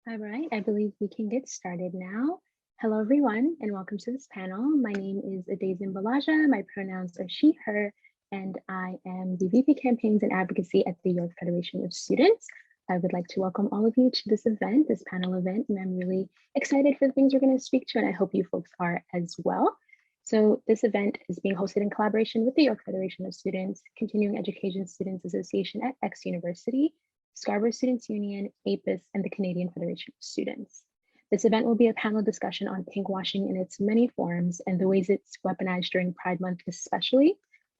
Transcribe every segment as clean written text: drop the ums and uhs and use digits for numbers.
All right, I believe we can get started now. Hello, everyone, and welcome to this panel. My name is Adezin Balaja. My pronouns are she, her, and I am the VP Campaigns and Advocacy at the York Federation of Students. I would like to welcome all of you to this event, this panel event, and I'm really excited for the things we're going to speak to, and I hope you folks are as well. So this event is being hosted in collaboration with the York Federation of Students, Continuing Education Students Association at X University, Scarborough Students Union, APUS, and the Canadian Federation of Students. This event will be a panel discussion on pinkwashing in its many forms and the ways it's weaponized during Pride Month especially.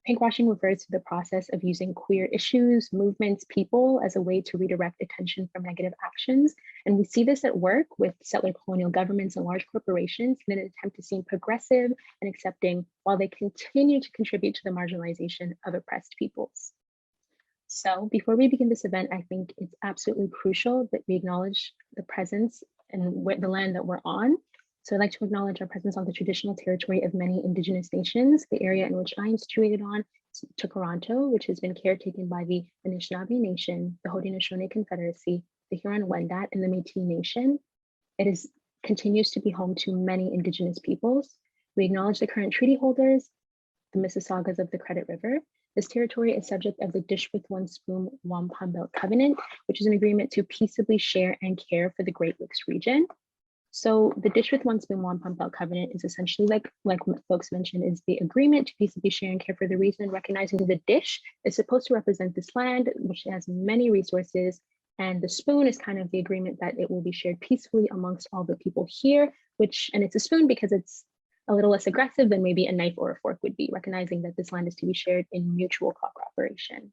Pinkwashing refers to the process of using queer issues, movements, people as a way to redirect attention from negative actions. And we see this at work with settler colonial governments and large corporations in an attempt to seem progressive and accepting while they continue to contribute to the marginalization of oppressed peoples. So before we begin this event, I think it's absolutely crucial that we acknowledge the presence and the land that we're on. So I'd like to acknowledge our presence on the traditional territory of many Indigenous nations. The area in which I am situated on is Toronto, which has been caretaken by the Anishinaabe Nation, the Haudenosaunee Confederacy, the Huron-Wendat, and the Métis Nation. It continues to be home to many Indigenous peoples. We acknowledge the current treaty holders, the Mississaugas of the Credit River. This territory is subject of the Dish with One Spoon Wampum Belt Covenant, which is an agreement to peaceably share and care for the Great Lakes region. So the Dish with One Spoon Wampum Belt Covenant is essentially like folks mentioned, is the agreement to peaceably share and care for the region, recognizing the dish is supposed to represent this land, which has many resources, and the spoon is kind of the agreement that it will be shared peacefully amongst all the people here, and it's a spoon because it's a little less aggressive than maybe a knife or a fork would be, recognizing that this land is to be shared in mutual cooperation.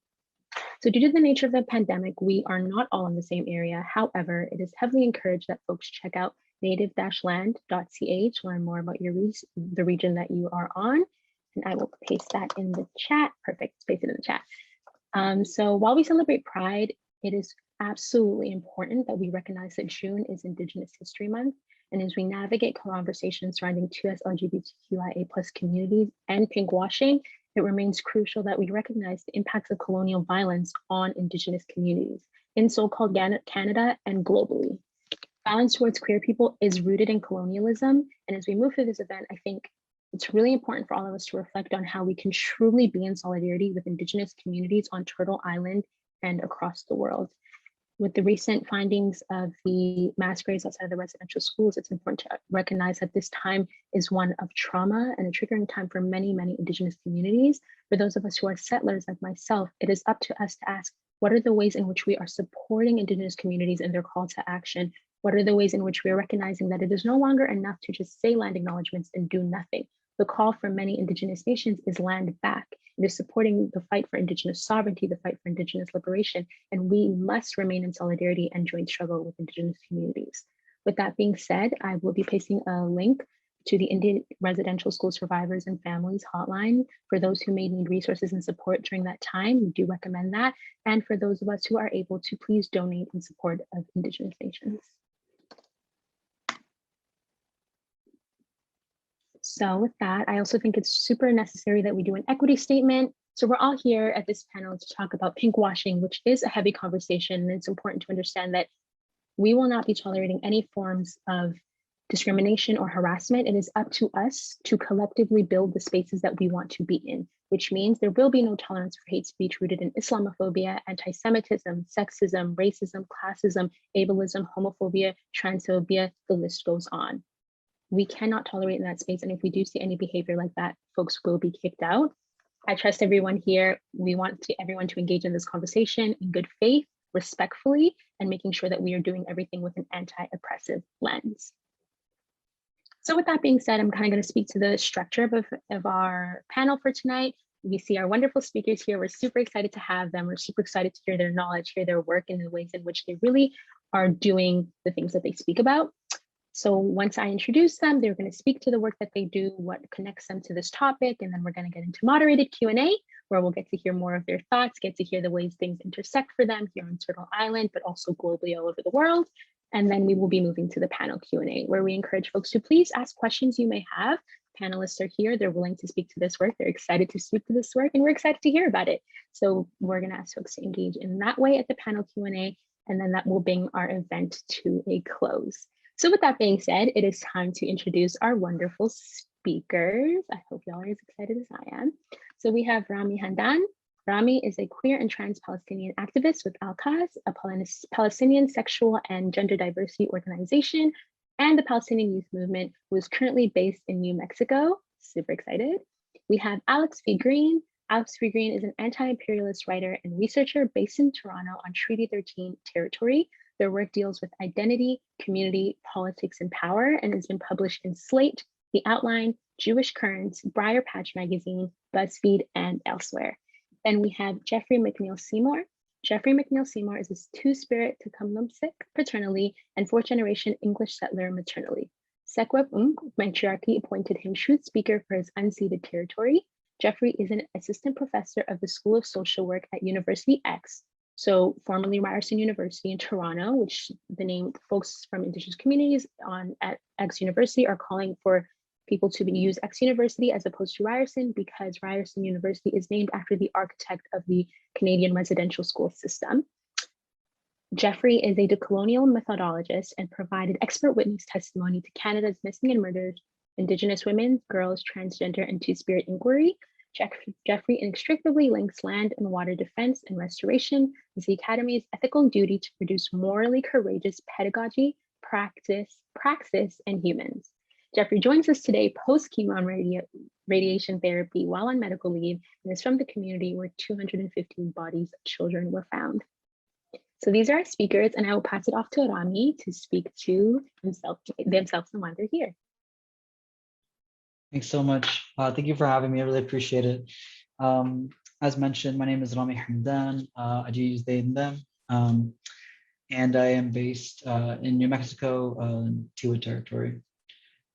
So due to the nature of the pandemic, we are not all in the same area. However, it is heavily encouraged that folks check out native-land.ca to learn more about the region that you are on. And I will paste that in the chat. Perfect, paste it in the chat. So while we celebrate Pride, it is absolutely important that we recognize that June is Indigenous History Month. And as we navigate conversations surrounding 2S LGBTQIA+ communities and pinkwashing, it remains crucial that we recognize the impacts of colonial violence on Indigenous communities in so-called Canada and globally. Violence towards queer people is rooted in colonialism. And as we move through this event, I think it's really important for all of us to reflect on how we can truly be in solidarity with Indigenous communities on Turtle Island and across the world. With the recent findings of the mass graves outside of the residential schools, it's important to recognize that this time is one of trauma and a triggering time for many, many Indigenous communities. For those of us who are settlers like myself, it is up to us to ask, what are the ways in which we are supporting Indigenous communities in their call to action? What are the ways in which we are recognizing that it is no longer enough to just say land acknowledgements and do nothing? The call for many Indigenous nations is land back. It is supporting the fight for Indigenous sovereignty, the fight for Indigenous liberation, and we must remain in solidarity and joint struggle with Indigenous communities. With that being said, I will be pasting a link to the Indian Residential School Survivors and Families Hotline for those who may need resources and support during that time. We do recommend that. And for those of us who are able to, please donate in support of Indigenous nations. So with that, I also think it's super necessary that we do an equity statement. So we're all here at this panel to talk about pinkwashing, which is a heavy conversation. And it's important to understand that we will not be tolerating any forms of discrimination or harassment. It is up to us to collectively build the spaces that we want to be in, which means there will be no tolerance for hate speech rooted in Islamophobia, anti-Semitism, sexism, racism, classism, ableism, homophobia, transphobia, the list goes on. We cannot tolerate in that space. And if we do see any behavior like that, folks will be kicked out. I trust everyone here. We want everyone to engage in this conversation in good faith, respectfully, and making sure that we are doing everything with an anti-oppressive lens. So with that being said, I'm kind of going to speak to the structure of our panel for tonight. We see our wonderful speakers here. We're super excited to have them. We're super excited to hear their knowledge, hear their work, and the ways in which they really are doing the things that they speak about. So once I introduce them, they're going to speak to the work that they do, what connects them to this topic, and then we're going to get into moderated Q&A, where we'll get to hear more of their thoughts, get to hear the ways things intersect for them here on Turtle Island, but also globally all over the world. And then we will be moving to the panel Q&A, where we encourage folks to please ask questions you may have. Panelists are here, they're willing to speak to this work, they're excited to speak to this work, and we're excited to hear about it. So we're going to ask folks to engage in that way at the panel Q&A. and then that will bring our event to a close. So with that being said, it is time to introduce our wonderful speakers. I hope y'all are as excited as I am. So we have Rami Handan. Rami is a queer and trans Palestinian activist with APUS, a Palestinian sexual and gender diversity organization, and the Palestinian Youth Movement, who is currently based in New Mexico. Super excited. We have Alex V. Green. Alex V. Green is an anti-imperialist writer and researcher based in Toronto on Treaty 13 territory. Their work deals with identity, community, politics, and power, and has been published in Slate, The Outline, Jewish Currents, Briar Patch Magazine, BuzzFeed, and elsewhere. Then we have Jeffrey Mcneil Seymour. Jeffrey Mcneil Seymour is a two-spirit Tecumseh paternally and fourth-generation English settler maternally. Sekweb matriarchy appointed him truth speaker for his unceded territory. Jeffrey is an assistant professor of the School of Social Work at University X, so formerly Ryerson University in Toronto, which the name folks from Indigenous communities at X University are calling for people to use X University as opposed to Ryerson, because Ryerson University is named after the architect of the Canadian residential school system. Jeffrey is a decolonial methodologist and provided expert witness testimony to Canada's missing and murdered Indigenous women, girls, transgender, and two-spirit inquiry. Jeffrey inextricably links land and water defense and restoration as the Academy's ethical duty to produce morally courageous pedagogy, praxis, and humans. Jeffrey joins us today post-chemo radiation therapy while on medical leave, and is from the community where 215 bodies of children were found. So these are our speakers, and I will pass it off to Rami to speak to themselves and why they're here. Thanks so much. Thank you for having me. I really appreciate it. As mentioned, my name is Rami Hamdan. I do use they and them. And I am based in New Mexico, Tiwa territory.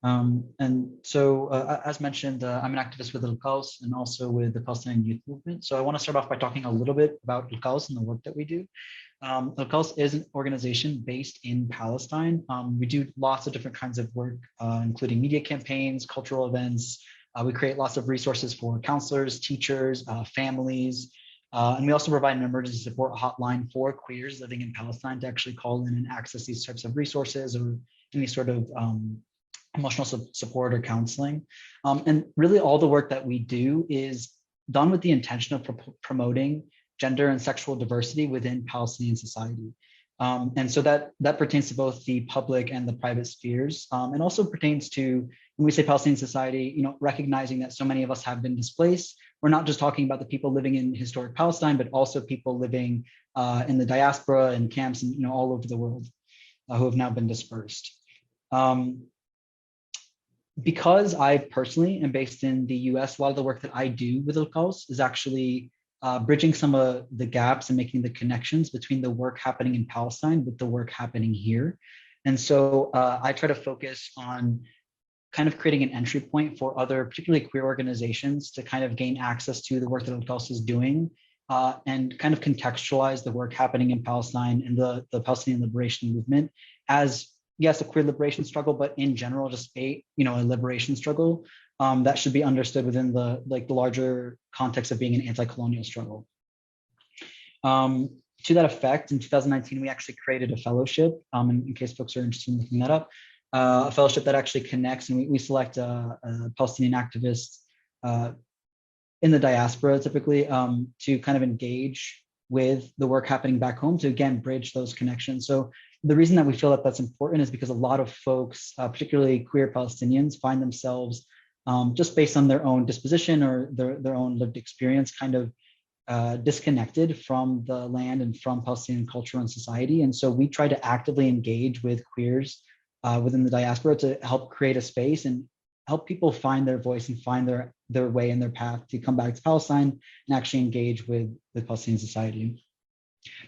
And so, as mentioned, I'm an activist with Al-Qaus and also with the Palestinian Youth Movement. So I want to start off by talking a little bit about Al-Qaus and the work that we do. Al-Qaus is an organization based in Palestine. We do lots of different kinds of work, including media campaigns, cultural events. We create lots of resources for counselors, teachers, families, and we also provide an emergency support hotline for queers living in Palestine to actually call in and access these types of resources or any sort of emotional support or counseling. And really all the work that we do is done with the intention of promoting gender and sexual diversity within Palestinian society. And so that pertains to both the public and the private spheres, and also pertains to, when we say Palestinian society, recognizing that so many of us have been displaced. We're not just talking about the people living in historic Palestine, but also people living in the diaspora and camps and all over the world who have now been dispersed. Because I personally am based in the US, a lot of the work that I do with Al-Qaus is actually bridging some of the gaps and making the connections between the work happening in Palestine with the work happening here. And so I try to focus on kind of creating an entry point for other, particularly queer organizations, to kind of gain access to the work that Al-Qaus is doing and kind of contextualize the work happening in Palestine and the Palestinian liberation movement as, yes, a queer liberation struggle, but in general, just a liberation struggle that should be understood within the larger context of being an anti-colonial struggle. To that effect, in 2019, we actually created a fellowship, in case folks are interested in looking that up, a fellowship that actually connects, and we select a Palestinian activist in the diaspora, typically, to kind of engage with the work happening back home to, again, bridge those connections. So the reason that we feel that that's important is because a lot of folks, particularly queer Palestinians, find themselves just based on their own disposition or their own lived experience, kind of disconnected from the land and from Palestinian culture and society. And so we try to actively engage with queers within the diaspora to help create a space and help people find their voice and find their way and their path to come back to Palestine and actually engage with Palestinian society.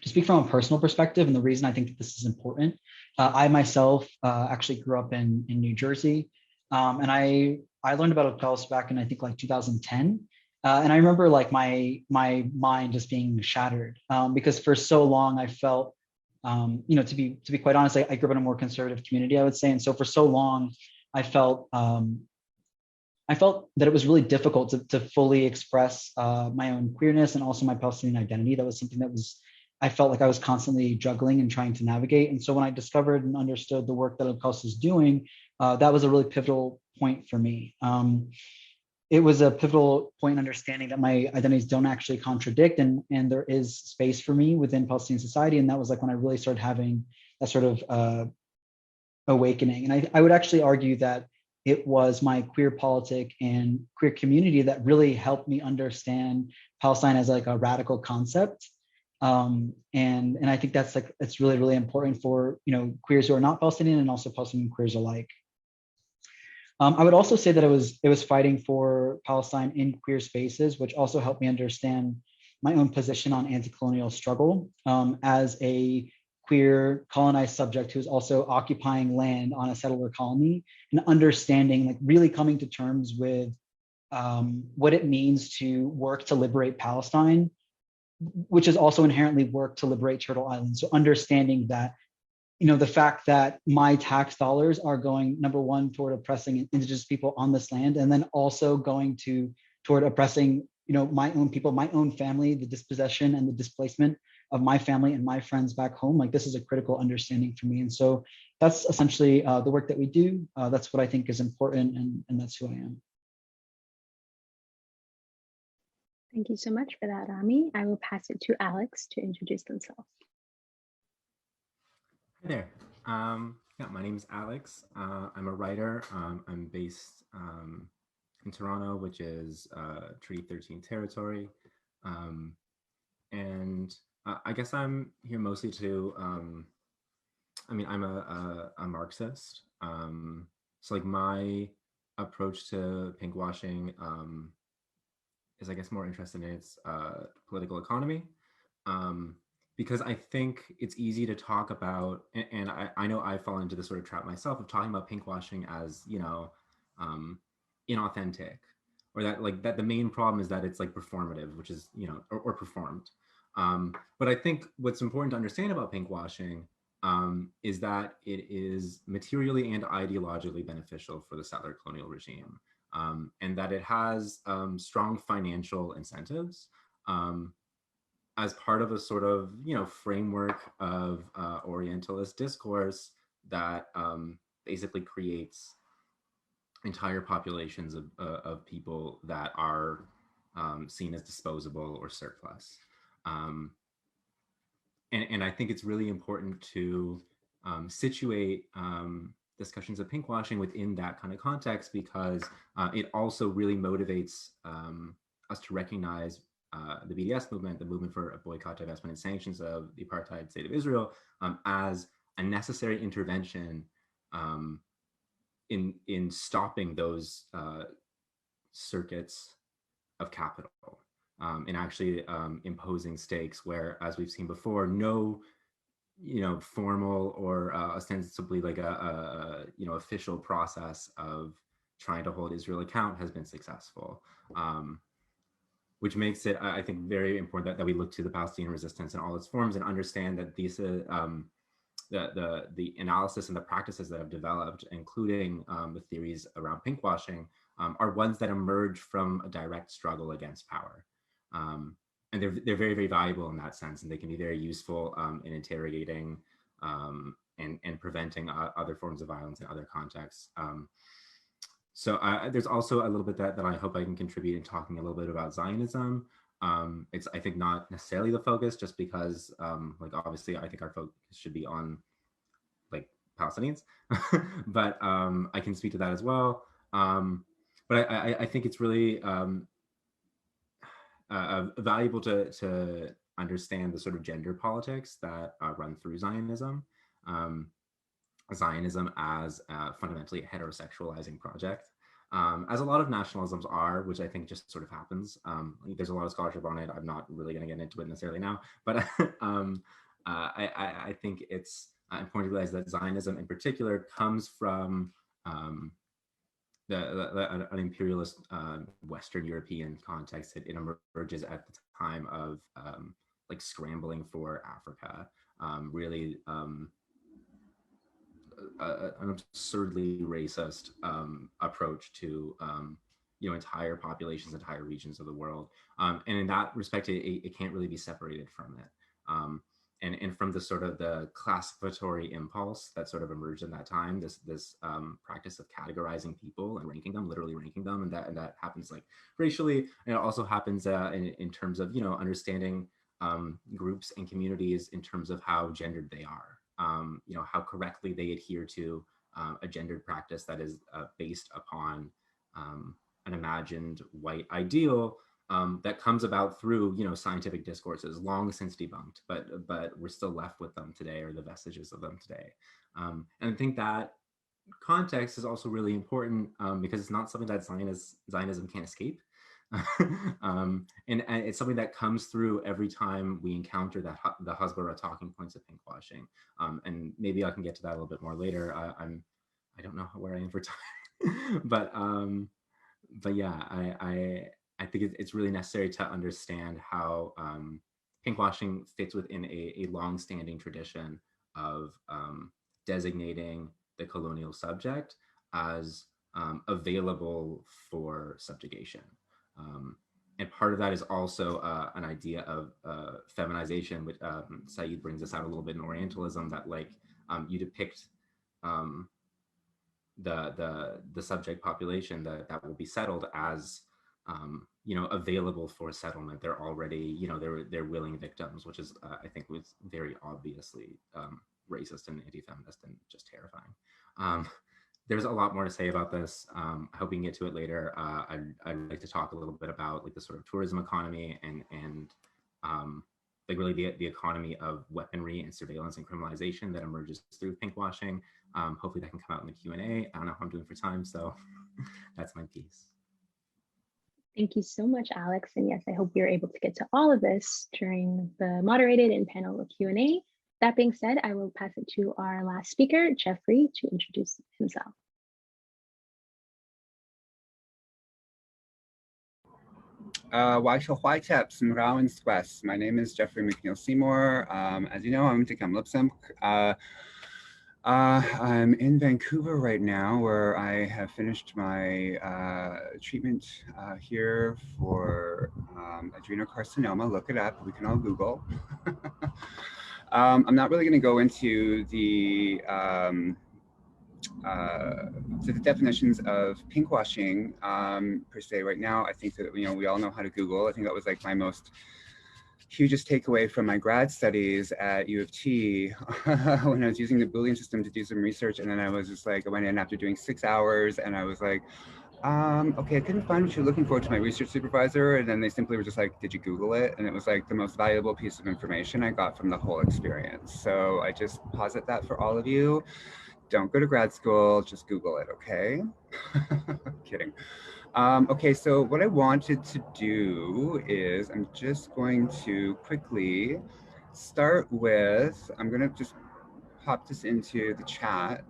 To speak from a personal perspective, and the reason I think that this is important, I myself actually grew up in New Jersey, and I learned about Al-Qaus back in, I think, like 2010. And I remember like my mind just being shattered because for so long I felt, to be quite honest, I grew up in a more conservative community, I would say. And so for so long, I felt that it was really difficult to fully express my own queerness and also my Palestinian identity. That was something that was I felt like I was constantly juggling and trying to navigate. And so when I discovered and understood the work that APUS is doing, that was a really pivotal point for me. It was a pivotal point in understanding that my identities don't actually contradict, and there is space for me within Palestinian society. And that was like when I really started having that sort of awakening. And I would actually argue that it was my queer politic and queer community that really helped me understand Palestine as like a radical concept. And I think that's like, it's really, really important for, you know, queers who are not Palestinian and also Palestinian queers alike. I would also say that it was fighting for Palestine in queer spaces, which also helped me understand my own position on anti-colonial struggle as a queer colonized subject who's also occupying land on a settler colony, and understanding, like really coming to terms with what it means to work to liberate Palestine, which is also inherently work to liberate Turtle Island. So understanding that, you know, the fact that my tax dollars are going, number one, toward oppressing indigenous people on this land, and then also going toward oppressing, you know, my own people, my own family, the dispossession and the displacement of my family and my friends back home. Like, this is a critical understanding for me. And so that's essentially the work that we do. That's what I think is important, and that's who I am. Thank you so much for that, Rami. I will pass it to Alex to introduce themselves. Hi there. Yeah, my name is Alex. I'm a writer. I'm based in Toronto, which is Treaty 13 territory. And I guess I'm here mostly to, I mean, I'm a Marxist. So like my approach to pinkwashing is, I guess, more interested in its political economy. Because I think it's easy to talk about, and I know I fall into this sort of trap myself of talking about pinkwashing as, you know, inauthentic, or that like that the main problem is that it's like performative, which is, you know, or performed. But I think what's important to understand about pinkwashing is that it is materially and ideologically beneficial for the settler colonial regime, and that it has strong financial incentives as part of a sort of, you know, framework of Orientalist discourse that basically creates entire populations of people that are seen as disposable or surplus. And I think it's really important to situate discussions of pinkwashing within that kind of context, because it also really motivates us to recognize the BDS movement, the movement for a boycott, divestment, and sanctions of the apartheid state of Israel, as a necessary intervention in stopping those circuits of capital, and actually imposing stakes where, as we've seen before, no, you know, formal or ostensibly like a you know, official process of trying to hold Israel account has been successful. Which makes it, I think, very important that we look to the Palestinian resistance in all its forms and understand that these, the analysis and the practices that have developed, including the theories around pinkwashing, are ones that emerge from a direct struggle against power. And they're very, very valuable in that sense, and they can be very useful in interrogating and preventing other forms of violence in other contexts. So there's also a little bit that I hope I can contribute in talking a little bit about Zionism. It's, I think, not necessarily the focus, just because, like, obviously, I think our focus should be on, like, Palestinians, but I can speak to that as well. But I think it's really valuable to understand the sort of gender politics that run through Zionism. Zionism as fundamentally a heterosexualizing project, as a lot of nationalisms are, which I think just sort of happens. There's a lot of scholarship on it. I'm not really going to get into it necessarily now, but I think it's important to realize that Zionism in particular comes from an imperialist Western European context. It emerges at the time of like scrambling for Africa, really an absurdly racist approach to you know, entire populations, entire regions of the world, and in that respect, it can't really be separated from it. And from the sort of the classificatory impulse that sort of emerged in that time, this practice of categorizing people and ranking them, literally ranking them, and that happens like racially, and it also happens in terms of understanding groups and communities in terms of how gendered they are, how correctly they adhere to a gendered practice that is based upon an imagined white ideal that comes about through scientific discourses long since debunked, but we're still left with them today, or the vestiges of them today. And I think that context is also really important because it's not something that Zionism can't escape. And it's something that comes through every time we encounter the Hasbara talking points of pinkwashing. And maybe I can get to that a little bit more later. I don't know where I am for time, but yeah, I think it's really necessary to understand how pinkwashing fits within a long-standing tradition of designating the colonial subject as available for subjugation. And part of that is also an idea of feminization, which Saeed brings us out a little bit in Orientalism, that like you depict the subject population that will be settled as available for settlement. They're already, they're willing victims, which is I think was very obviously racist and anti-feminist and just terrifying. There's a lot more to say about this. I hope we can get to it later. I'd like to talk a little bit about like the sort of tourism economy and like really the economy of weaponry and surveillance and criminalization that emerges through pinkwashing. Hopefully that can come out in the Q&A. I don't know how I'm doing for time, so that's my piece. Thank you so much, Alex. And yes, I hope we are able to get to all of this during the moderated and panel Q&A. That being said, I will pass it to our last speaker, Jeffrey, to introduce himself. My name is Jeffrey Mcneil Seymour. As you know, I'm Tikam Lipsum. I'm in Vancouver right now, where I have finished my treatment here for adrenocarcinoma. Look it up, we can all Google. I'm not really going to go into the definitions of pinkwashing per se right now. I think that we all know how to Google. I think that was like my most hugest takeaway from my grad studies at U of T when I was using the Boolean system to do some research, and then I was just like, I went in after doing 6 hours, and I was like, okay, I couldn't find what you're looking for to my research supervisor. And then they simply were just like, did you Google it? And it was like the most valuable piece of information I got from the whole experience. So I just posit that for all of you. Don't go to grad school, just Google it, okay? Kidding. Okay, so what I wanted to do is I'm just going to quickly start with, I'm gonna just pop this into the chat.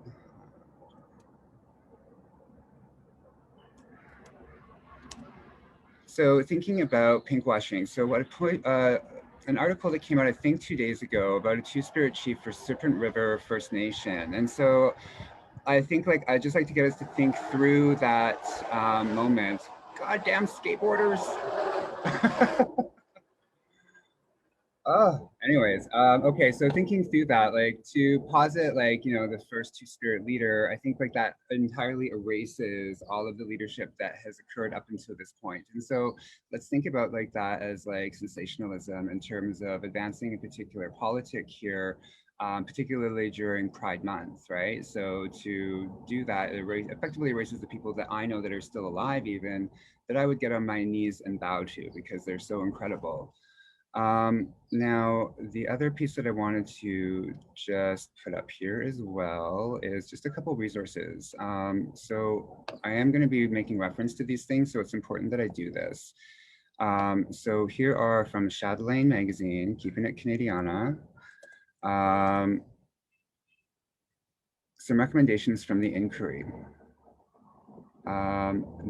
So thinking about pinkwashing, so what an article that came out, I think 2 days ago, about a Two-Spirit chief for Serpent River First Nation. And so I think I'd just like to get us to think through that moment. Goddamn skateboarders. Oh, anyways, okay, so thinking through that, to posit the first Two-Spirit leader, I think that entirely erases all of the leadership that has occurred up until this point. And so let's think about that as sensationalism in terms of advancing a particular politic here, particularly during Pride Month, right? So to do that, it effectively erases the people that I know that are still alive even, that I would get on my knees and bow to because they're so incredible. Now, the other piece that I wanted to just put up here as well is just a couple of resources. So I am going to be making reference to these things, so it's important that I do this. So here are from Chatelaine magazine, Keeping It Canadiana. Some recommendations from the inquiry.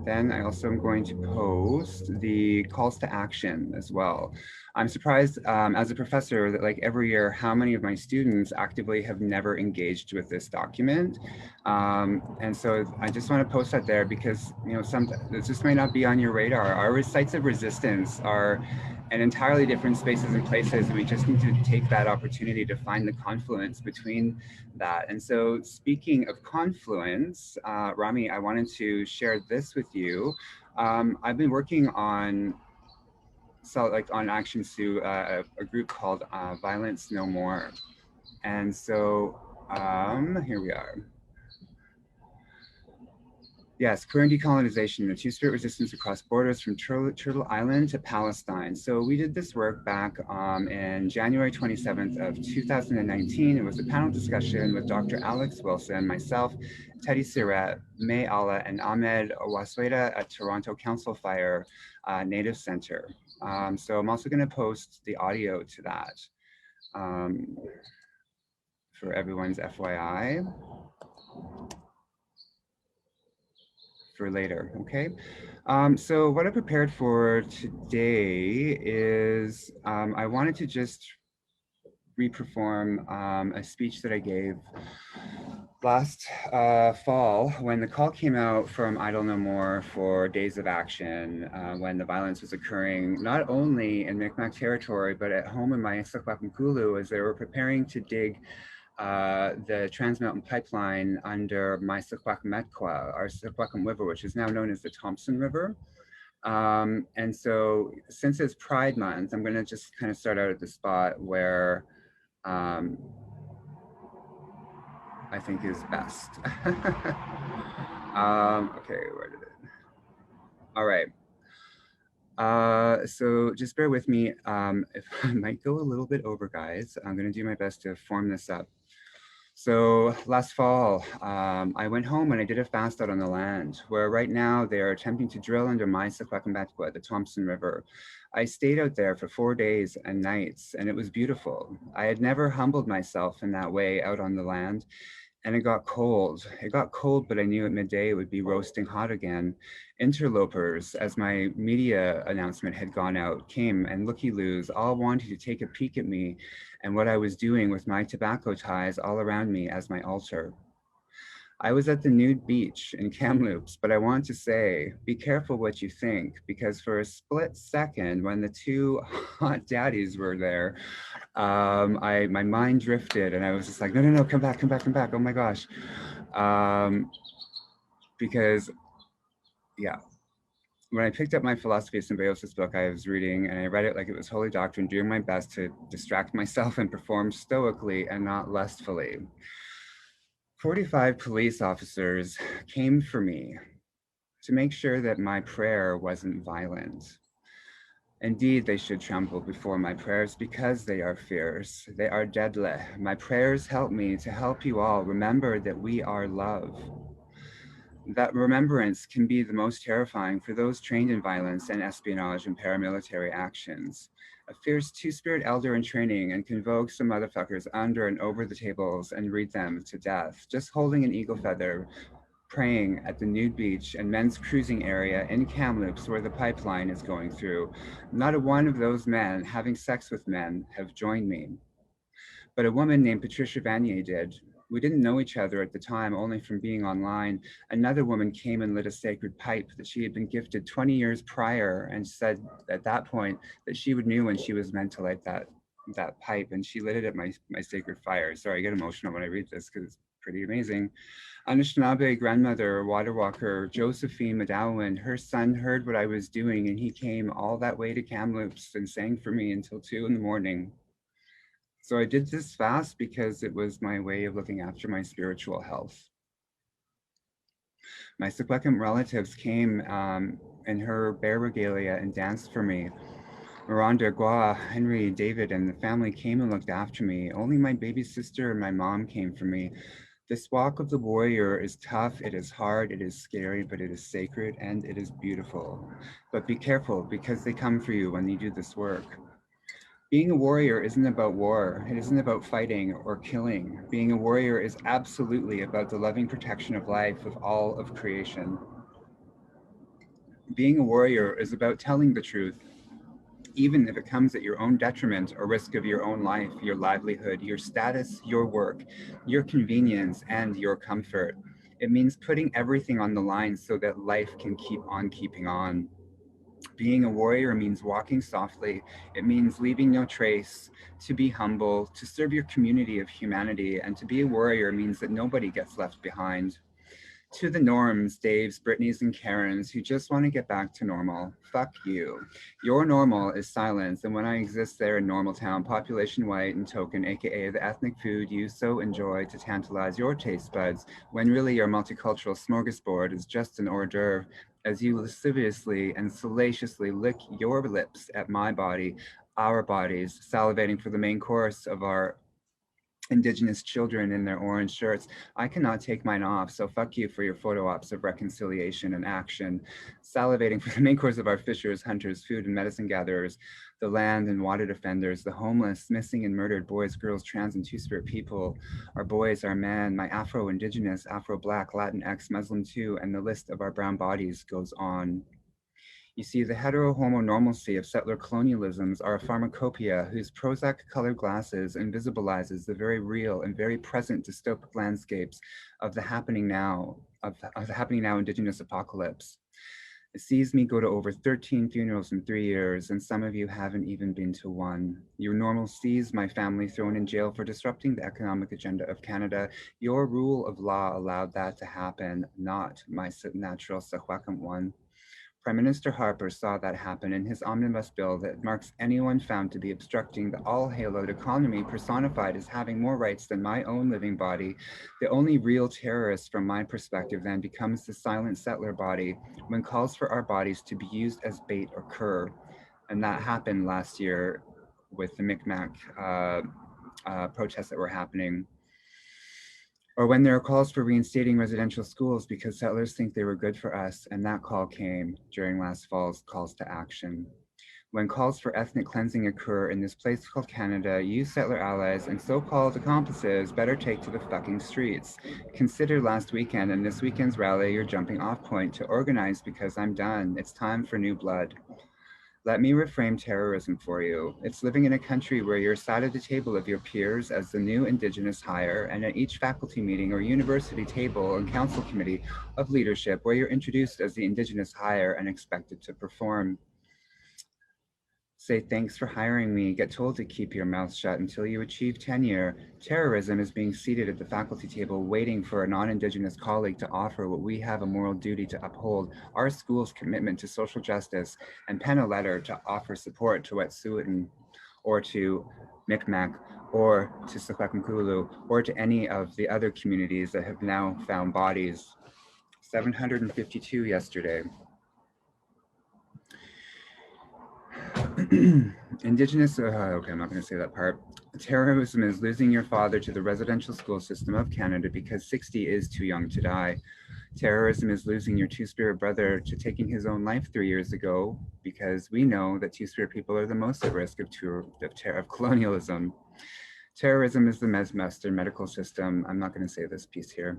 Then I also am going to post the calls to action as well. I'm surprised as a professor that every year how many of my students actively have never engaged with this document. And so I just want to post that there because this just may not be on your radar. Our sites of resistance are and entirely different spaces and places. And we just need to take that opportunity to find the confluence between that. And so speaking of confluence, Rami, I wanted to share this with you. I've been working on on Action Sue, a group called Violence No More. And so here we are. Yes, queer and decolonization, the two-spirit resistance across borders from Turtle Island to Palestine. So we did this work back in January 27th of 2019. It was a panel discussion with Dr. Alex Wilson, myself, Teddy Siret, May Allah, and Ahmed Wasweda at Toronto Council Fire Native Center. So I'm also gonna post the audio to that for everyone's FYI. For later, okay? So what I prepared for today is I wanted to just re-perform a speech that I gave last fall when the call came out from Idle No More for Days of Action, when the violence was occurring not only in Micmac territory, but at home in my Secwepemculu as they were preparing to dig the Trans Mountain Pipeline under my Secwepemcwa, our Secwepem River, which is now known as the Thompson River. And so since it's Pride Month, I'm gonna just kind of start out at the spot where I think is best. Okay, where did it? All right. So just bear with me. If I might go a little bit over, guys, I'm gonna do my best to form this up. So last fall, I went home and I did a fast out on the land where right now they're attempting to drill under my Secwepemcwa, the Thompson River. I stayed out there for 4 days and nights and it was beautiful. I had never humbled myself in that way out on the land. And it got cold. It got cold, but I knew at midday it would be roasting hot again. Interlopers, as my media announcement had gone out, came and looky-loos, all wanted to take a peek at me and what I was doing with my tobacco ties all around me as my altar. I was at the nude beach in Kamloops, but I want to say, be careful what you think, because for a split second, when the two hot daddies were there, my mind drifted and I was just like, no, come back. Oh my gosh. Because, yeah, when I picked up my Philosophy of Symbiosis book I was reading and I read it like it was Holy Doctrine, doing my best to distract myself and perform stoically and not lustfully. 45 police officers came for me to make sure that my prayer wasn't violent. Indeed, they should tremble before my prayers because they are fierce. They are deadly. My prayers help me to help you all remember that we are love. That remembrance can be the most terrifying for those trained in violence and espionage and paramilitary actions. A fierce two-spirit elder in training and convoke some motherfuckers under and over the tables and read them to death, just holding an eagle feather, praying at the nude beach and men's cruising area in Kamloops where the pipeline is going through. Not a one of those men having sex with men have joined me. But a woman named Patricia Vanier did. We didn't know each other at the time, only from being online. Another woman came and lit a sacred pipe that she had been gifted 20 years prior and said at that point that she would knew when she was meant to light that pipe, and she lit it at my sacred fire. Sorry, I get emotional when I read this because it's pretty amazing. Anishinaabe grandmother, water walker, Josephine Madawan, her son heard what I was doing and he came all that way to Kamloops and sang for me until 2 in the morning. So I did this fast because it was my way of looking after my spiritual health. My Secwepem relatives came in her bear regalia and danced for me. Miranda, Gua, Henry, David, and the family came and looked after me. Only my baby sister and my mom came for me. This walk of the warrior is tough, it is hard, it is scary, but it is sacred and it is beautiful. But be careful because they come for you when you do this work. Being a warrior isn't about war. It isn't about fighting or killing. Being a warrior is absolutely about the loving protection of life, of all of creation. Being a warrior is about telling the truth, even if it comes at your own detriment or risk of your own life, your livelihood, your status, your work, your convenience, and your comfort. It means putting everything on the line so that life can keep on keeping on. Being a warrior means walking softly. It means leaving no trace, to be humble, to serve your community of humanity, and to be a warrior means that nobody gets left behind. To the norms, Daves, Brittany's, and Karens who just want to get back to normal, fuck you. Your normal is silence, and when I exist there in Normal Town, population white and token, aka the ethnic food you so enjoy to tantalize your taste buds, when really your multicultural smorgasbord is just an hors d'oeuvre, as you lasciviously and salaciously lick your lips at my body, our bodies, salivating for the main course of our Indigenous children in their orange shirts. I cannot take mine off, so fuck you for your photo ops of reconciliation and action. Salivating for the main course of our fishers, hunters, food and medicine gatherers, the land and water defenders, the homeless, missing and murdered boys, girls, trans and two-spirit people, our boys, our men, my Afro-Indigenous, Afro-Black, Latinx, Muslim too, and the list of our brown bodies goes on. You see, the hetero-homo normalcy of settler colonialisms are a pharmacopoeia whose Prozac-colored glasses invisibilizes the very real and very present dystopic landscapes of the happening now, Indigenous apocalypse. It sees me go to over 13 funerals in 3 years, and some of you haven't even been to one. Your normal sees my family thrown in jail for disrupting the economic agenda of Canada. Your rule of law allowed that to happen, not my natural Sahwakam one. Prime Minister Harper saw that happen in his omnibus bill that marks anyone found to be obstructing the all-haloed economy personified as having more rights than my own living body. The only real terrorist from my perspective then becomes the silent settler body when calls for our bodies to be used as bait or cur. And that happened last year with the Mcneil protests that were happening. Or when there are calls for reinstating residential schools because settlers think they were good for us, and that call came during last fall's calls to action. When calls for ethnic cleansing occur in this place called Canada, you settler allies and so-called accomplices better take to the fucking streets. Consider last weekend and this weekend's rally your jumping off point to organize because I'm done. It's time for new blood. Let me reframe terrorism for you. It's living in a country where you're sat at the table of your peers as the new Indigenous hire, and at each faculty meeting or university table and council committee of leadership where you're introduced as the Indigenous hire and expected to perform. Say thanks for hiring me, get told to keep your mouth shut until you achieve tenure. Terrorism is being seated at the faculty table waiting for a non-Indigenous colleague to offer what we have a moral duty to uphold, our school's commitment to social justice, and pen a letter to offer support to Wet'suwet'en, or to Micmac, or to Sekwekwakulu, or to any of the other communities that have now found bodies. 752 yesterday. Indigenous, okay, I'm not going to say that part. Terrorism is losing your father to the residential school system of Canada because 60 is too young to die. Terrorism is losing your two-spirit brother to taking his own life 3 years ago because we know that two-spirit people are the most at risk of colonialism. Terrorism is the Western medical system. I'm not going to say this piece here.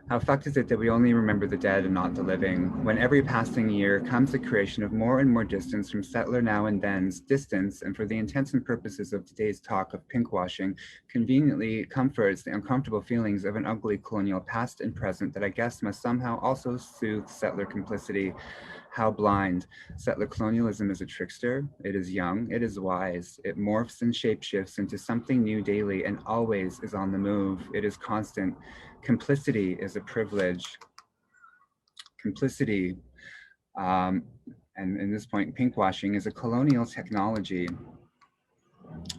How fucked is it that we only remember the dead and not the living, when every passing year comes the creation of more and more distance from settler now and then's distance, and for the intents and purposes of today's talk of pinkwashing, conveniently comforts the uncomfortable feelings of an ugly colonial past and present that I guess must somehow also soothe settler complicity. How blind. Settler colonialism is a trickster. It is young, it is wise. It morphs and shapeshifts into something new daily and always is on the move. It is constant. Complicity is a privilege. Complicity, and in this point, pinkwashing is a colonial technology.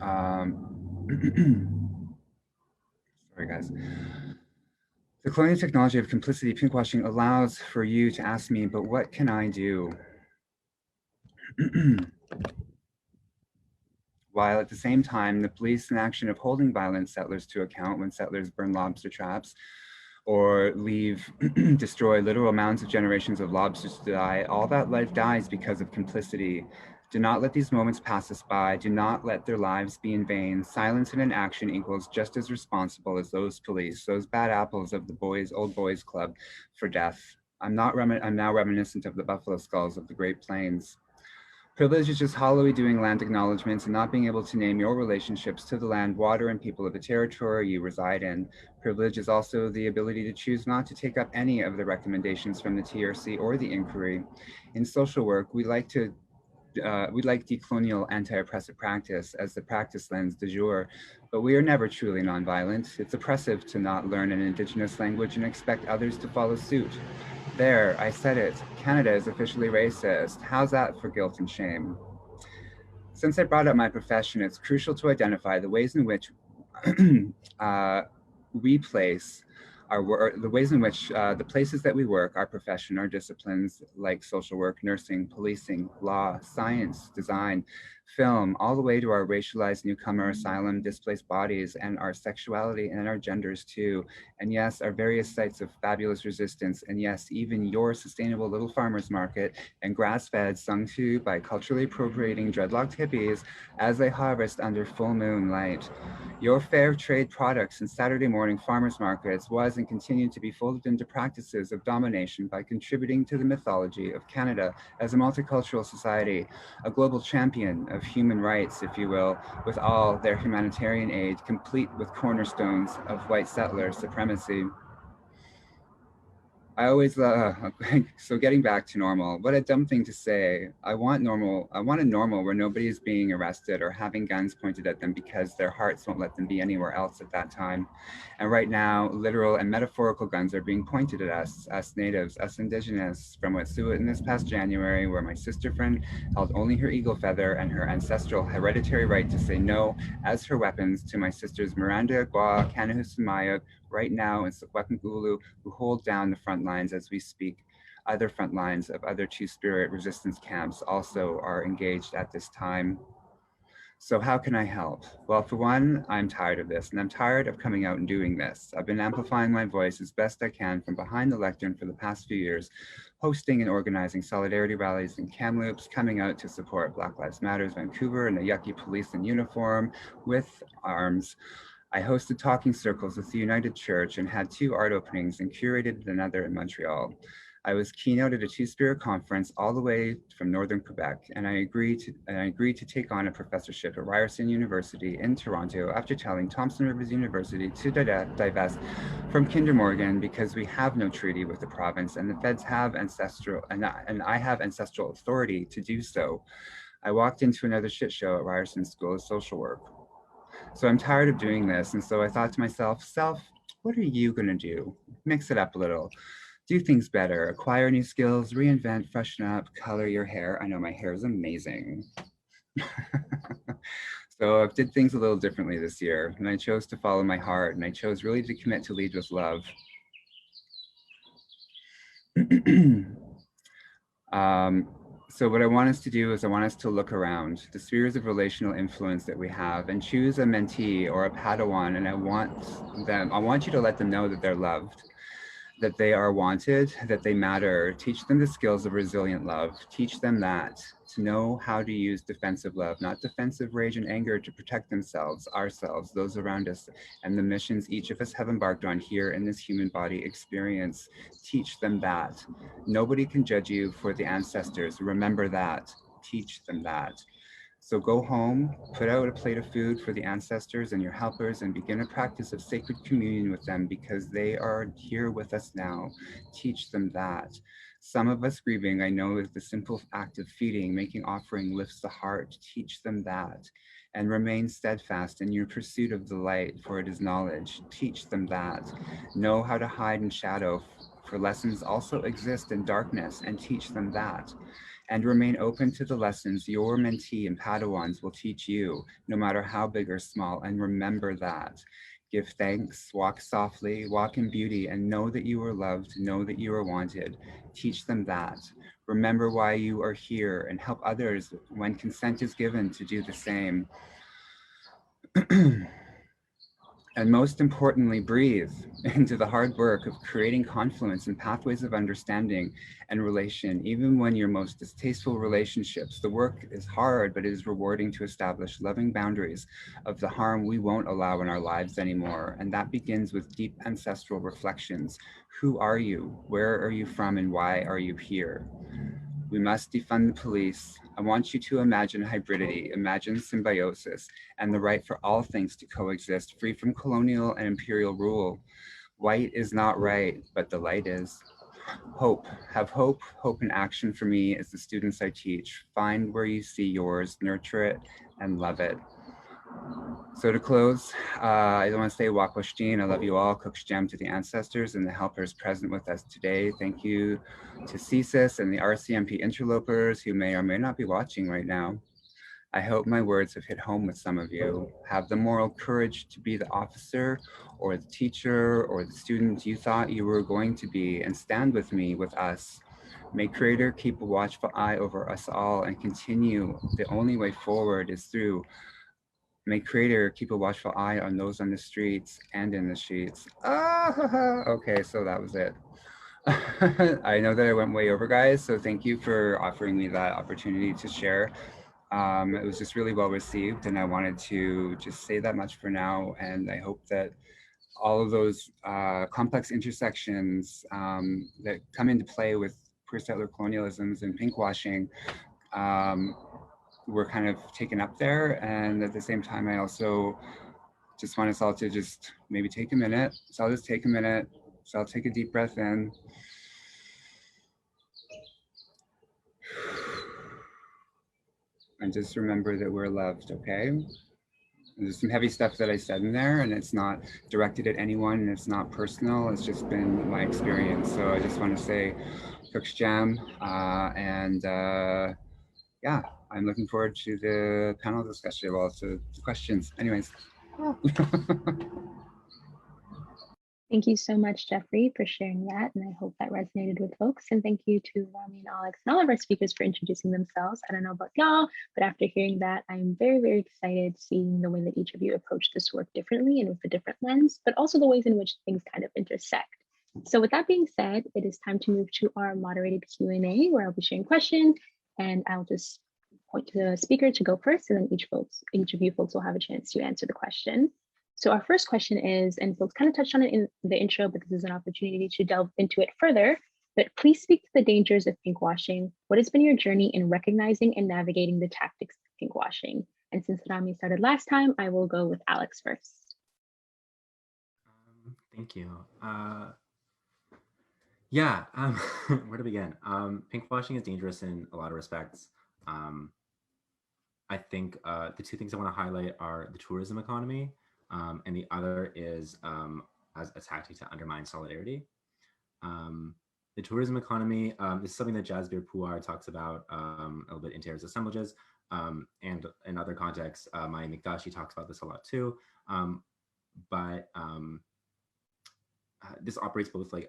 Sorry, guys. The colonial technology of complicity, pinkwashing, allows for you to ask me, but what can I do? While at the same time, the police inaction of holding violent settlers to account when settlers burn lobster traps or destroy literal mounds of generations of lobsters to die, all that life dies because of complicity. Do not let these moments pass us by. Do not let their lives be in vain. Silence and inaction equals just as responsible as those police, those bad apples of the old boys club for death. I'm now reminiscent of the buffalo skulls of the Great Plains. Privilege is just hollowly doing land acknowledgements and not being able to name your relationships to the land, water, and people of the territory you reside in. Privilege is also the ability to choose not to take up any of the recommendations from the TRC or the inquiry. In social work, we like decolonial anti-oppressive practice as the practice lens du jour, but we are never truly nonviolent. It's oppressive to not learn an Indigenous language and expect others to follow suit. There, I said it. Canada is officially racist. How's that for guilt and shame? Since I brought up my profession, it's crucial to identify the ways in which we place our work, the ways in which the places that we work, our profession, our disciplines like social work, nursing, policing, law, science, design, film, all the way to our racialized newcomer, asylum, displaced bodies, and our sexuality and our genders too. And yes, our various sites of fabulous resistance. And yes, even your sustainable little farmer's market and grass-fed sung to by culturally appropriating dreadlocked hippies as they harvest under full moonlight. Your fair trade products and Saturday morning farmers markets was and continued to be folded into practices of domination by contributing to the mythology of Canada as a multicultural society, a global champion of human rights, if you will, with all their humanitarian aid, complete with cornerstones of white settler supremacy. I always, so getting back to normal, what a dumb thing to say. I want a normal where nobody is being arrested or having guns pointed at them because their hearts won't let them be anywhere else at that time. And right now, literal and metaphorical guns are being pointed at us natives, us Indigenous, from Wet'suwet'en in this past January, where my sister friend held only her eagle feather and her ancestral hereditary right to say no as her weapons to my sisters Miranda, Gwa, Kanahusumaya, right now in Secwepemcúlecw, who hold down the front lines as we speak. Other front lines of other Two-Spirit resistance camps also are engaged at this time. So how can I help? Well, for one, I'm tired of this, and I'm tired of coming out and doing this. I've been amplifying my voice as best I can from behind the lectern for the past few years, hosting and organizing solidarity rallies in Kamloops, coming out to support Black Lives Matter's Vancouver and the yucky police in uniform with arms. I hosted talking circles with the United Church and had 2 art openings and curated another in Montreal. I was keynote at a Two-Spirit conference all the way from Northern Quebec, and I agreed to take on a professorship at Ryerson University in Toronto after telling Thompson Rivers University to divest from Kinder Morgan because we have no treaty with the province and the feds have ancestral, and I have ancestral authority to do so. I walked into another shit show at Ryerson School of Social Work. So I'm tired of doing this. And so I thought to myself, Self, what are you gonna do? Mix it up a little, do things better, acquire new skills, reinvent, freshen up, color your hair. I know my hair is amazing. So I did things a little differently this year, and I chose to follow my heart, and I chose really to commit to lead with love. So what I want us to do is I want us to look around the spheres of relational influence that we have and choose a mentee or a Padawan, and I want you to let them know that they're loved, that they are wanted, that they matter. Teach them the skills of resilient love. Teach them that, to know how to use defensive love, not defensive rage and anger, to protect themselves, ourselves, those around us, and the missions each of us have embarked on here in this human body experience. Teach them that. Nobody can judge you for the ancestors. Remember that. Teach them that. So go home, put out a plate of food for the ancestors and your helpers, and begin a practice of sacred communion with them because they are here with us now. Teach them that. Some of us grieving, I know, is the simple act of feeding, making offering lifts the heart. Teach them that. And remain steadfast in your pursuit of the light, for it is knowledge. Teach them that. Know how to hide in shadow, for lessons also exist in darkness, and teach them that. And remain open to the lessons your mentee and Padawans will teach you, no matter how big or small, and remember that. Give thanks, walk softly, walk in beauty, and know that you are loved, know that you are wanted. Teach them that. Remember why you are here and help others when consent is given to do the same. And most importantly, breathe into the hard work of creating confluence and pathways of understanding and relation. Even when your most distasteful relationships, the work is hard, but it is rewarding to establish loving boundaries of the harm we won't allow in our lives anymore. And that begins with deep ancestral reflections. Who are you? Where are you from? And why are you here? We must defund the police. I want you to imagine hybridity, imagine symbiosis, and the right for all things to coexist, free from colonial and imperial rule. White is not right, but the light is. Hope, have hope, hope in action for me as the students I teach. Find where you see yours, nurture it, and love it. So to close, I want to say Wakwashteen, I love you all. Kuksjam to the ancestors and the helpers present with us today. Thank you to CESAX and the RCMP interlopers who may or may not be watching right now. I hope my words have hit home with some of you. Have the moral courage to be the officer or the teacher or the student you thought you were going to be, and stand with me, with us. May Creator keep a watchful eye over us all and continue. The only way forward is through. May Creator keep a watchful eye on those on the streets and in the sheets. Okay, so that was it. I know that I went way over, guys, so thank you for offering me that opportunity to share. It was just really well received, and I wanted to just say that much for now. And I hope that all of those complex intersections that come into play with queer settler colonialisms and pinkwashing were kind of taken up there. And at the same time, I also just want us all to just maybe take a minute. So I'll just take a minute. So I'll take a deep breath in. And just remember that we're loved, okay? There's some heavy stuff that I said in there, and it's not directed at anyone, and it's not personal. It's just been my experience. So I just want to say Kuksjam, yeah, I'm looking forward to the panel discussion, well, to the questions. Anyways. Thank you so much, Jeffrey, for sharing that. And I hope that resonated with folks. And thank you to Rami and Alex and all of our speakers for introducing themselves. I don't know about y'all, but after hearing that, I'm very, very excited seeing the way that each of you approach this work differently and with a different lens, but also the ways in which things kind of intersect. So with that being said, it is time to move to our moderated Q&A, where I'll be sharing questions, and I'll just point to the speaker to go first, and then each of you folks will have a chance to answer the question. So our first question is, and folks kind of touched on it in the intro, but this is an opportunity to delve into it further, but please speak to the dangers of pinkwashing. What has been your journey in recognizing and navigating the tactics of pinkwashing? And since Rami started last time, I will go with Alex first. Thank you. Yeah, where to begin? Pinkwashing is dangerous in a lot of respects. I think the two things I want to highlight are the tourism economy, and the other is as a tactic to undermine solidarity. The tourism economy, this is something that Jasbir Puar talks about a little bit in Terrace Assemblages, and in other contexts, Maya Mikdashi talks about this a lot too. This operates both like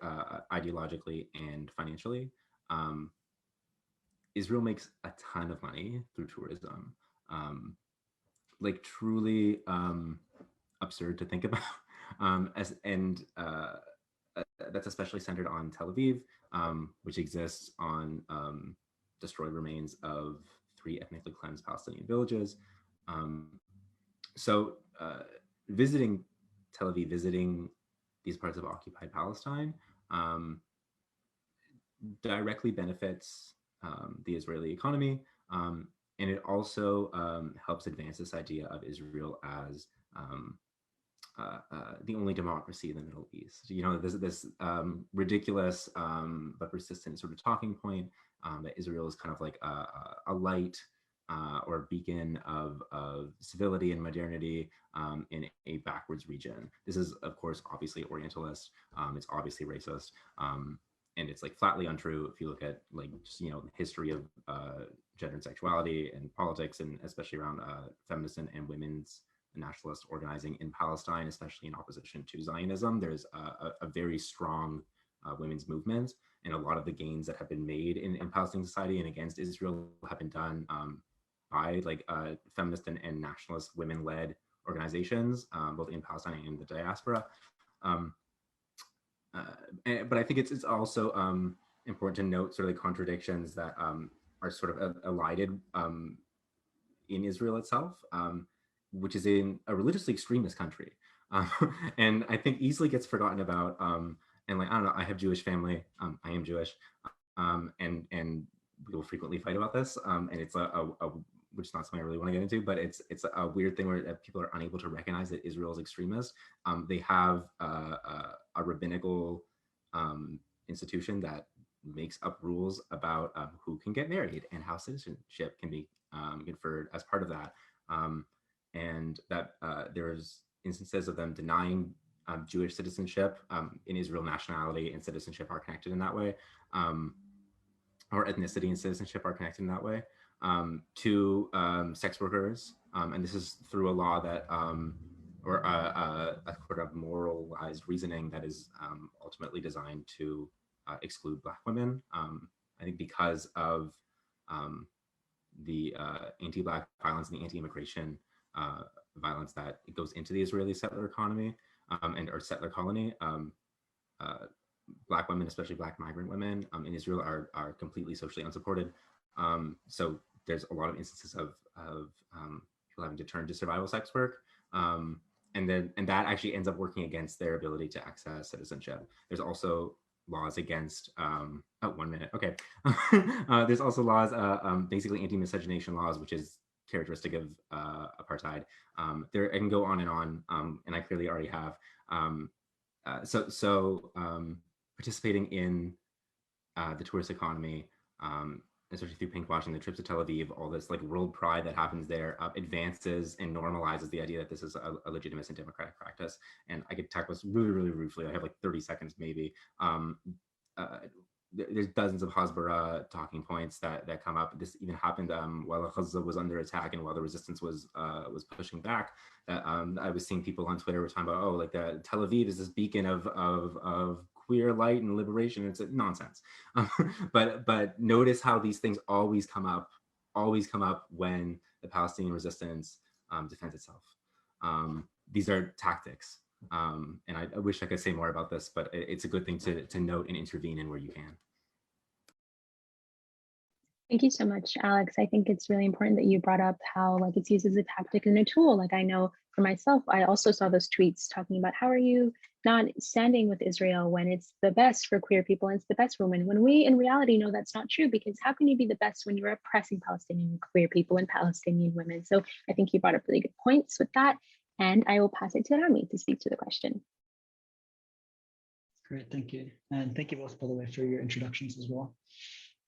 ideologically and financially. Israel makes a ton of money through tourism, like truly absurd to think about. That's especially centered on Tel Aviv, which exists on destroyed remains of 3 ethnically cleansed Palestinian villages. So visiting Tel Aviv, visiting these parts of occupied Palestine directly benefits the Israeli economy, and it also helps advance this idea of Israel as the only democracy in the Middle East. You know, there's this ridiculous but persistent sort of talking point that Israel is kind of like a light or beacon of civility and modernity in a backwards region. This is, of course, obviously Orientalist. It's obviously racist, and it's like flatly untrue if you look at like just, you know, the history of gender and sexuality and politics, and especially around feminist and women's nationalist organizing in Palestine, especially in opposition to Zionism. There's a very strong women's movement, and a lot of the gains that have been made in Palestinian society and against Israel have been done by like feminist and nationalist women-led organizations, both in Palestine and in the diaspora. But I think it's also important to note sort of the contradictions that are sort of elided in Israel itself, which is in a religiously extremist country. And I think easily gets forgotten about. And like, I don't know, I have Jewish family, I am Jewish. And we will frequently fight about this, and it's which is not something I really want to get into, but it's a weird thing where people are unable to recognize that Israel is extremist. They have a rabbinical institution that makes up rules about who can get married and how citizenship can be conferred as part of that. And that there's instances of them denying Jewish citizenship. In Israel, nationality and citizenship are connected in that way, or ethnicity and citizenship are connected in that way, to sex workers. And this is through a law that, or a sort of moralized reasoning that is ultimately designed to exclude Black women. I think because of the anti-Black violence and the anti-immigration violence that goes into the Israeli settler economy or settler colony, Black women, especially Black migrant women in Israel, are completely socially unsupported. So there's a lot of instances of people having to turn to survival sex work, and that actually ends up working against their ability to access citizenship. There's also laws against, oh, 1 minute, okay. There's also laws, basically anti-miscegenation laws, which is characteristic of apartheid. I can go on, and I clearly already have. Participating in the tourist economy, especially through pinkwashing, the trips to Tel Aviv, all this like world pride that happens there, advances and normalizes the idea that this is a legitimate and democratic practice. And I could tackle this really, really briefly. I have like 30 seconds maybe. There's dozens of Hasbara talking points that come up. This even happened while Gaza was under attack and while the resistance was pushing back. I was seeing people on Twitter were talking about, oh, like the Tel Aviv is this beacon of queer light and liberation. It's nonsense. But notice how these things always come up when the Palestinian resistance defends itself. These are tactics. And I wish I could say more about this, but it's a good thing to note and intervene in where you can. Thank you so much, Alex. I think it's really important that you brought up how like it's used as a tactic and a tool. Like I know for myself, I also saw those tweets talking about how are you not standing with Israel when it's the best for queer people and it's the best for women, when we in reality know that's not true, because how can you be the best when you're oppressing Palestinian queer people and Palestinian women? So I think you brought up really good points with that. And I will pass it to Rami to speak to the question. Great, thank you. And thank you both, by the way, for your introductions as well.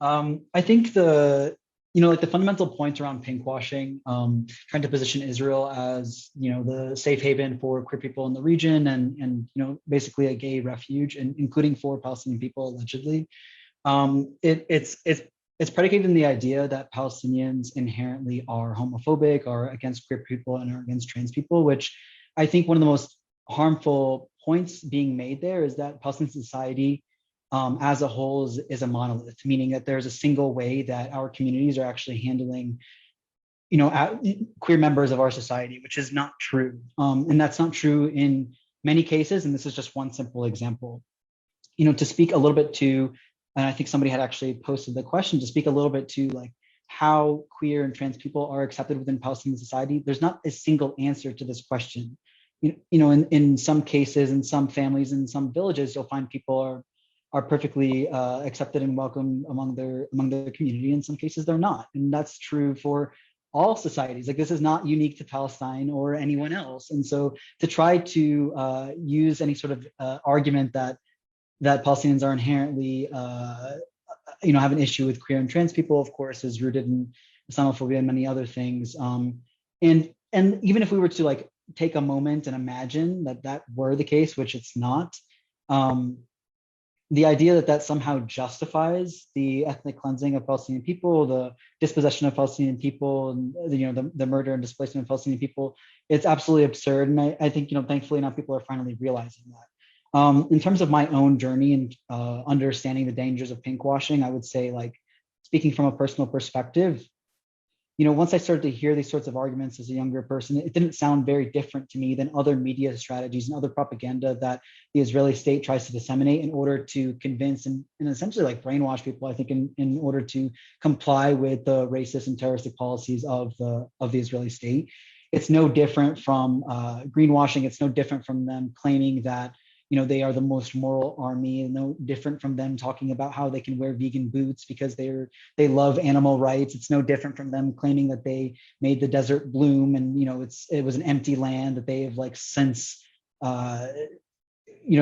I think the fundamental point around pinkwashing, trying to position Israel as, the safe haven for queer people in the region and basically a gay refuge, and including for Palestinian people, allegedly. It's predicated in the idea that Palestinians inherently are homophobic, are against queer people, and are against trans people, which I think one of the most harmful points being made there is that Palestinian society as a whole is a monolith, meaning that there's a single way that our communities are actually handling, queer members of our society, which is not true. And that's not true in many cases, and this is just one simple example. To speak a little bit to, and I think somebody had actually posted the question, to speak a little bit to like how queer and trans people are accepted within Palestinian society. There's not a single answer to this question. In some cases, in some families, in some villages, you'll find people are perfectly accepted and welcome among their community. In some cases, they're not, and that's true for all societies. Like this is not unique to Palestine or anyone else. And so to try to use any sort of argument that Palestinians are inherently, have an issue with queer and trans people, of course, is rooted in Islamophobia and many other things. And even if we were to like take a moment and imagine that were the case, which it's not, the idea that somehow justifies the ethnic cleansing of Palestinian people, the dispossession of Palestinian people, and the murder and displacement of Palestinian people, it's absolutely absurd. And I think thankfully now people are finally realizing that. In terms of my own journey and understanding the dangers of pinkwashing, I would say, like, speaking from a personal perspective, once I started to hear these sorts of arguments as a younger person, it didn't sound very different to me than other media strategies and other propaganda that the Israeli state tries to disseminate in order to convince and essentially like brainwash people, I think, in order to comply with the racist and terroristic policies of the Israeli state. It's no different from greenwashing. It's no different from them claiming that they are the most moral army, and no different from them talking about how they can wear vegan boots because they love animal rights. It's no different from them claiming that they made the desert bloom, and it was an empty land that they have like since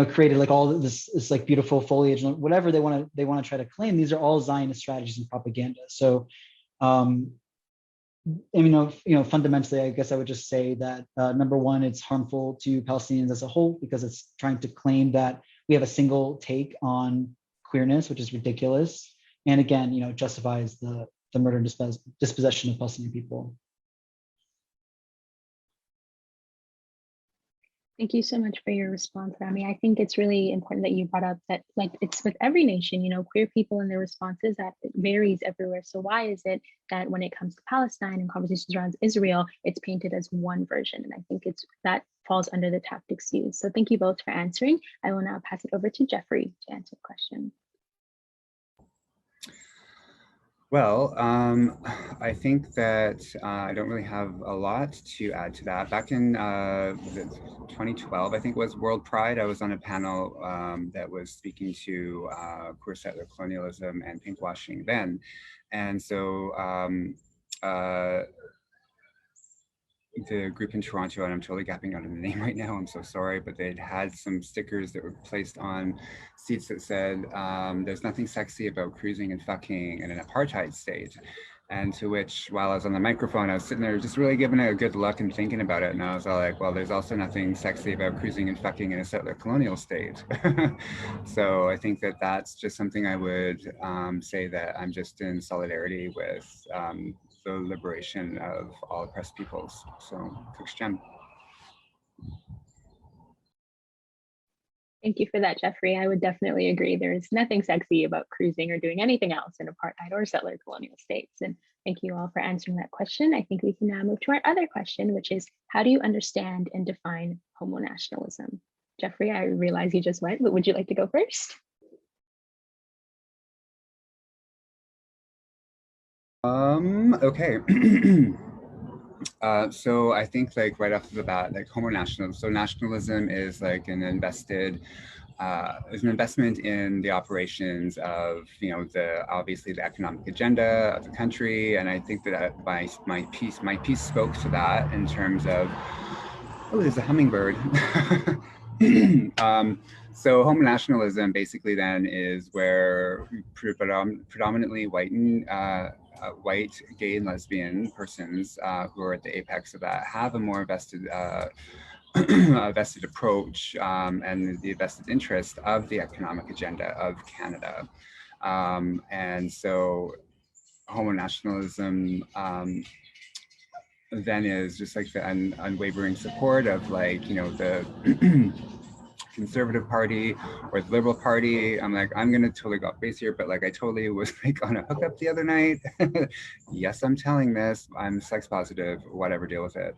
created like all this like beautiful foliage and whatever they want to try to claim. These are all Zionist strategies and propaganda. So fundamentally, I guess I would just say that number one, it's harmful to Palestinians as a whole because it's trying to claim that we have a single take on queerness, which is ridiculous. And again, it justifies the murder and dispossession of Palestinian people. Thank you so much for your response, Rami. I think it's really important that you brought up that, like, it's with every nation, queer people and their responses, that it varies everywhere. So why is it that when it comes to Palestine and conversations around Israel, it's painted as one version? And I think that falls under the tactics used. So thank you both for answering. I will now pass it over to Jeffrey to answer the question. Well, I think that I don't really have a lot to add to that. Back in 2012, I think it was World Pride, I was on a panel that was speaking to queer settler colonialism and pinkwashing then. And so the group in Toronto, and I'm totally gapping out of the name right now, I'm so sorry, but they'd had some stickers that were placed on seats that said, there's nothing sexy about cruising and fucking in an apartheid state. And to which, while I was on the microphone, I was sitting there just really giving it a good look and thinking about it. And I was all like, well, there's also nothing sexy about cruising and fucking in a settler colonial state. So I think that that's just something I would say that I'm just in solidarity with the liberation of all oppressed peoples. So, Cook's Gem. Thank you for that, Jeffrey. I would definitely agree. There's nothing sexy about cruising or doing anything else in apartheid or settler colonial states. And thank you all for answering that question. I think we can now move to our other question, which is, how do you understand and define Homo nationalism? Jeffrey, I realize you just went, but would you like to go first? Okay. So I think like right off the bat, like Homo nationalism. So nationalism is like an investment in the operations of, obviously the economic agenda of the country. And I think that my piece spoke to that in terms of, oh, there's a hummingbird. So Homo nationalism basically then is where predominantly white gay and lesbian persons who are at the apex of that have a more vested approach and the vested interest of the economic agenda of Canada. And so Homo nationalism then is just like the unwavering support of like, the Conservative Party or the Liberal Party. I'm like, I'm gonna totally go off base here, but like I totally was like on a hookup the other night. Yes, I'm telling this, I'm sex positive, whatever, deal with it.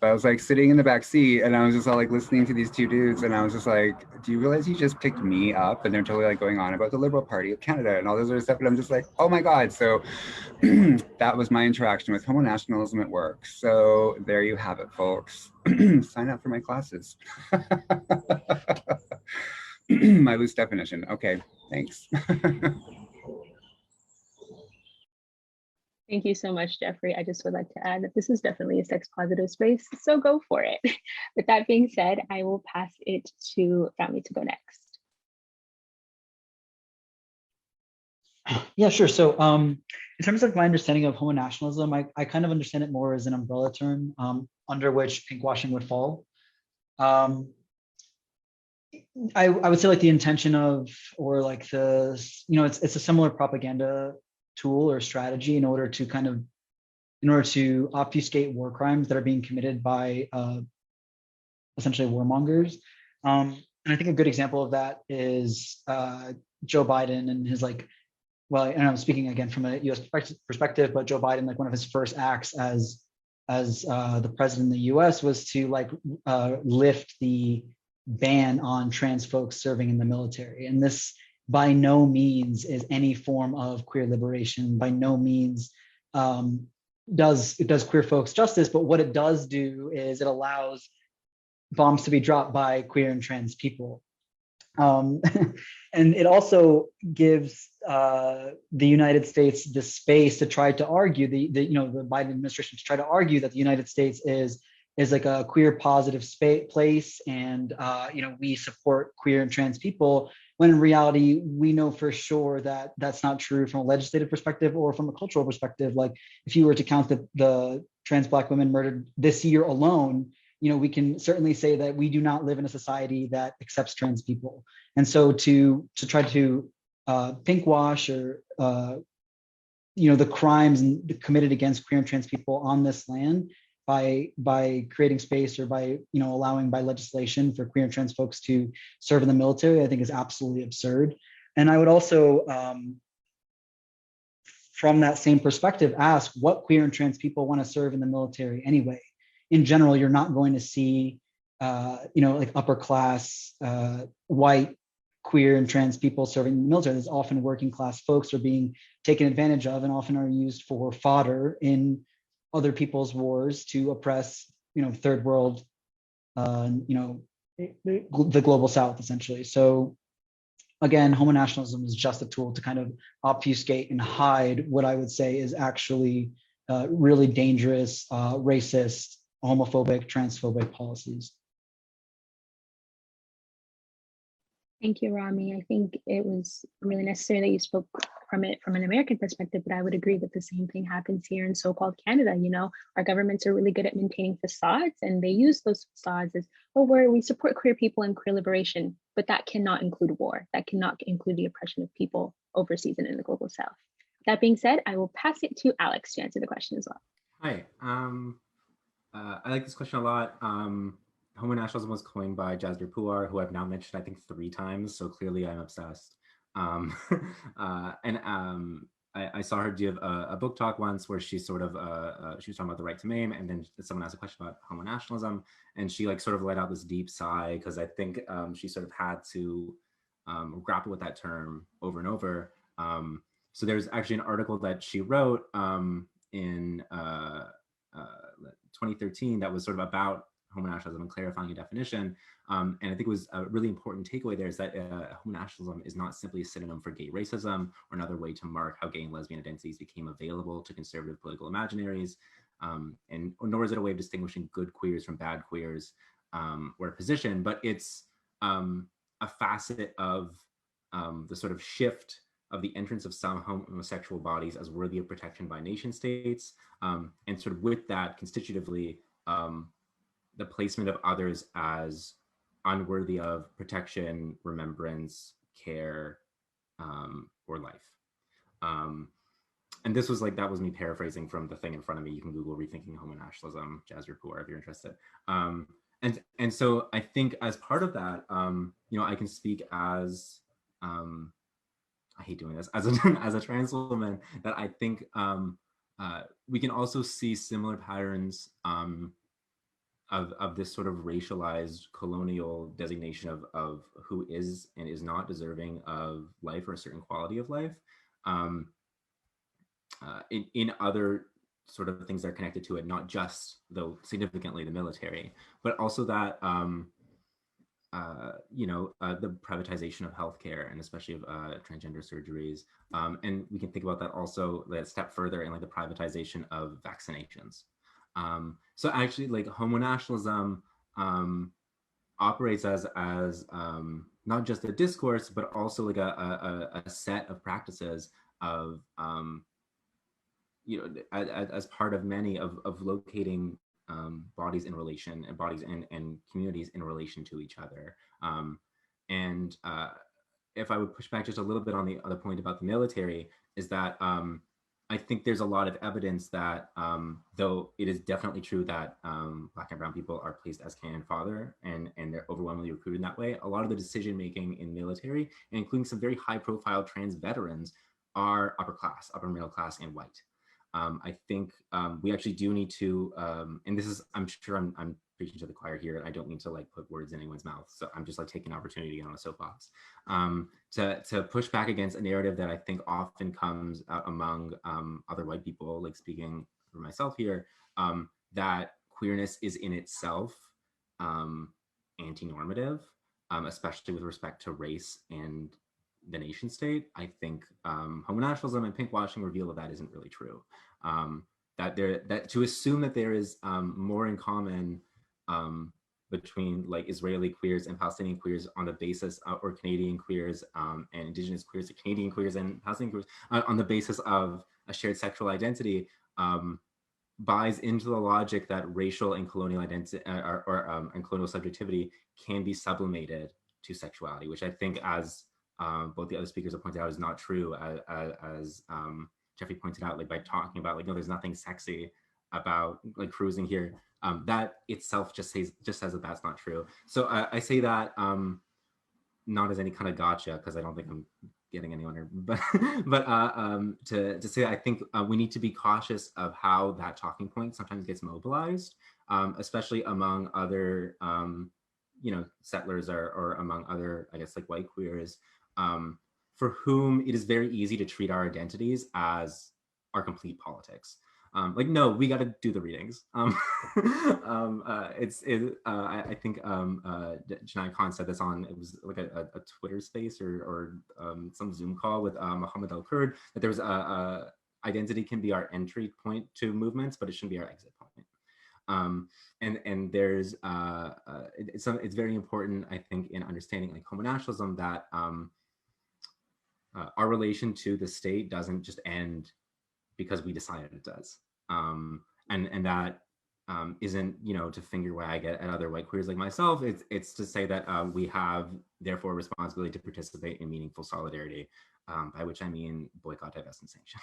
But I was like sitting in the back seat and I was just all like listening to these two dudes and I was just like, do you realize you just picked me up? And they're totally like going on about the Liberal Party of Canada and all this other stuff. And I'm just like, oh my God. So that was my interaction with Homo nationalism at work. So there you have it, folks. Sign up for my classes. My loose definition. Okay, thanks. Thank you so much, Jeffrey. I just would like to add that this is definitely a sex positive space, so go for it. With that being said, I will pass it to Rami to go next. Yeah, sure. So in terms of my understanding of Homo nationalism, I kind of understand it more as an umbrella term under which pinkwashing would fall. I would say like the intention of, or like the, it's a similar propaganda tool or strategy in order to obfuscate war crimes that are being committed by essentially warmongers. And I think a good example of that is Joe Biden and his and I'm speaking again from a US perspective, but Joe Biden, like one of his first acts as the president of the US was to lift the ban on trans folks serving in the military. And this by no means is any form of queer liberation, by no means does queer folks justice, but what it does do is it allows bombs to be dropped by queer and trans people. And it also gives the United States the space to try to argue the Biden administration to try to argue that the United States is like a queer positive place, and we support queer and trans people, when in reality we know for sure that that's not true from a legislative perspective or from a cultural perspective. Like if you were to count the trans Black women murdered this year alone, we can certainly say that we do not live in a society that accepts trans people. And so to try to pinkwash or the crimes committed against queer and trans people on this land by creating space or by allowing by legislation for queer and trans folks to serve in the military, I think is absolutely absurd. And I would also, from that same perspective, ask what queer and trans people want to serve in the military anyway. In general, you're not going to see, like upper class, white, queer and trans people serving in the military. There's often working class folks are being taken advantage of and often are used for fodder in other people's wars to oppress, third world, the global South, essentially. So again, Homo nationalism is just a tool to kind of obfuscate and hide what I would say is actually really dangerous, racist, homophobic, transphobic policies. Thank you, Rami. I think it was really necessary that you spoke from an American perspective, but I would agree that the same thing happens here in so-called Canada. Our governments are really good at maintaining facades, and they use those facades as, we support queer people and queer liberation, but that cannot include war. That cannot include the oppression of people overseas and in the global South. That being said, I will pass it to Alex to answer the question as well. Hi. I like this question a lot. Homo nationalism was coined by Jasbir Puar, who I've now mentioned, I think 3 times. So clearly I'm obsessed. I saw her do a book talk once where she sort of, she was talking about the right to maim, and then someone asked a question about Homo nationalism, and she sort of let out this deep sigh, because I think she sort of had to grapple with that term over and over. So there's actually an article that she wrote in 2013 that was sort of about Homo nationalism and clarifying a definition. And I think it was a really important takeaway there is that Homo nationalism is not simply a synonym for gay racism or another way to mark how gay and lesbian identities became available to conservative political imaginaries, and nor is it a way of distinguishing good queers from bad queers or a position, but it's a facet of the sort of shift of the entrance of some homosexual bodies as worthy of protection by nation states, and sort of with that constitutively, the placement of others as unworthy of protection, remembrance, care, or life. And this was that was me paraphrasing from the thing in front of me. You can Google Rethinking Homo Nationalism, Jasbir Puar, if you're interested. And so I think as part of that, I can speak as, I hate doing this, as a trans woman, that I think we can also see similar patterns of this sort of racialized colonial designation of who is and is not deserving of life or a certain quality of life in other sort of things that are connected to it, not just, though significantly, the military, but also that the privatization of healthcare, and especially of transgender surgeries, and we can think about that also a step further in the privatization of vaccinations. So actually, Homo nationalism operates as not just a discourse, but also a set of practices of as part of many of locating bodies in relation, and bodies and communities in relation to each other. And if I would push back just a little bit on the other point about the military, is that I think there's a lot of evidence that though it is definitely true that Black and brown people are placed as cannon fodder, and they're overwhelmingly recruited in that way, a lot of the decision making in military, including some very high profile trans veterans, are upper middle class and white. I think we actually do need to, and this is, I'm sure I'm preaching to the choir here, and I don't mean to put words in anyone's mouth, so I'm just taking an opportunity to get on a soapbox, to push back against a narrative that I think often comes out among other white people, speaking for myself here, that queerness is in itself anti-normative, especially with respect to race and the nation state. I think Homo Nationalism and pinkwashing reveal that isn't really true. That to assume that there is more in common between like Israeli queers and Palestinian queers on the basis or Canadian queers and Indigenous queers, Canadian queers and Palestinian queers on the basis of a shared sexual identity buys into the logic that racial and colonial identity and colonial subjectivity can be sublimated to sexuality, which I think, as both the other speakers have pointed out, is not true. As Jeffrey pointed out, like by talking about like, no, there's nothing sexy about like cruising here. That itself just says that that's not true. So I say that not as any kind of gotcha, because I don't think I'm getting anyone, but to say that I think we need to be cautious of how that talking point sometimes gets mobilized, especially among other settlers or among other, I guess, like white queers, for whom it is very easy to treat our identities as our complete politics. Like, no, we got to do the readings. I think Janai Khan said this on, it was like a Twitter space or some Zoom call with Muhammad Al-Kurd, that there was identity can be our entry point to movements, but it shouldn't be our exit point. And there's, it's very important, I think, in understanding like Homo Nationalism, that our relation to the state doesn't just end because we decided it does. And that isn't, to finger wag at other white queers like myself. It's to say that we have, therefore, a responsibility to participate in meaningful solidarity, by which I mean boycott, divest, and sanction.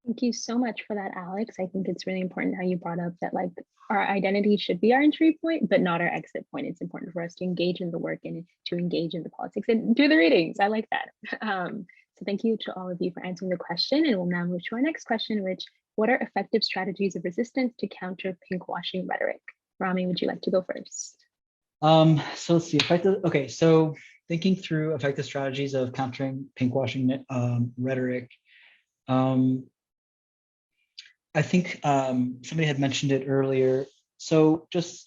Thank you so much for that, Alex. I think it's really important how you brought up that like our identity should be our entry point, but not our exit point. It's important for us to engage in the work and to engage in the politics and do the readings. I like that. So thank you to all of you for answering the question. And we'll now move to our next question, which, what are effective strategies of resistance to counter pinkwashing rhetoric? Rami, would you like to go first? So let's see, okay, so thinking through effective strategies of countering pinkwashing rhetoric, I think somebody had mentioned it earlier. So just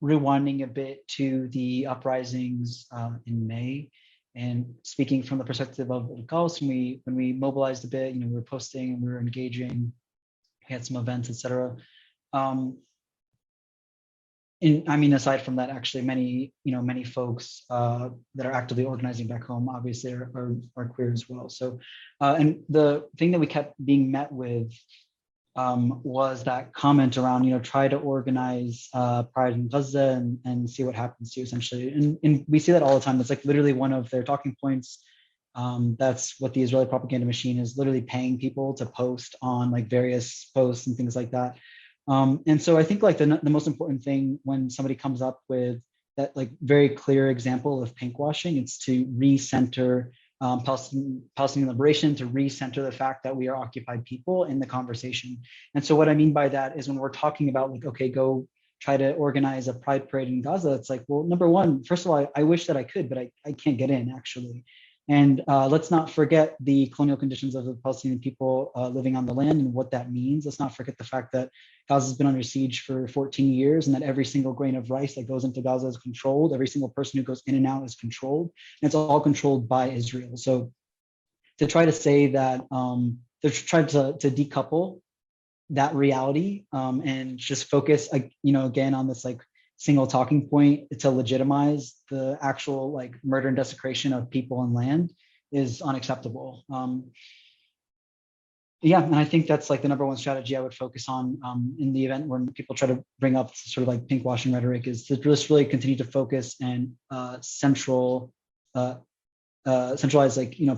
rewinding a bit to the uprisings in May, and speaking from the perspective of Gauss, when we mobilized a bit, we were posting, we were engaging, we had some events, etc. Aside from that, actually, many folks that are actively organizing back home, obviously, are queer as well. So, and the thing that we kept being met with was that comment around, try to organize Pride in Gaza and see what happens to you, essentially. And we see that all the time. That's like literally one of their talking points. That's what the Israeli propaganda machine is literally paying people to post on like various posts and things like that. And so I think like the most important thing when somebody comes up with that like very clear example of pinkwashing, it's to recenter Palestinian liberation, to recenter the fact that we are occupied people in the conversation. And so what I mean by that is when we're talking about like, okay, go try to organize a pride parade in Gaza, it's like, well, number one, first of all, I wish that I could, but I can't get in actually. And let's not forget the colonial conditions of the Palestinian people living on the land and what that means. Let's not forget the fact that Gaza has been under siege for 14 years and that every single grain of rice that goes into Gaza is controlled. Every single person who goes in and out is controlled. And it's all controlled by Israel. So to try to say that, they're trying to decouple that reality and just focus, again, on this like single talking point to legitimize the actual like murder and desecration of people and land is unacceptable. Yeah, and I think that's like the number one strategy I would focus on in the event when people try to bring up sort of like pinkwashing rhetoric, is to just really continue to focus and centralize like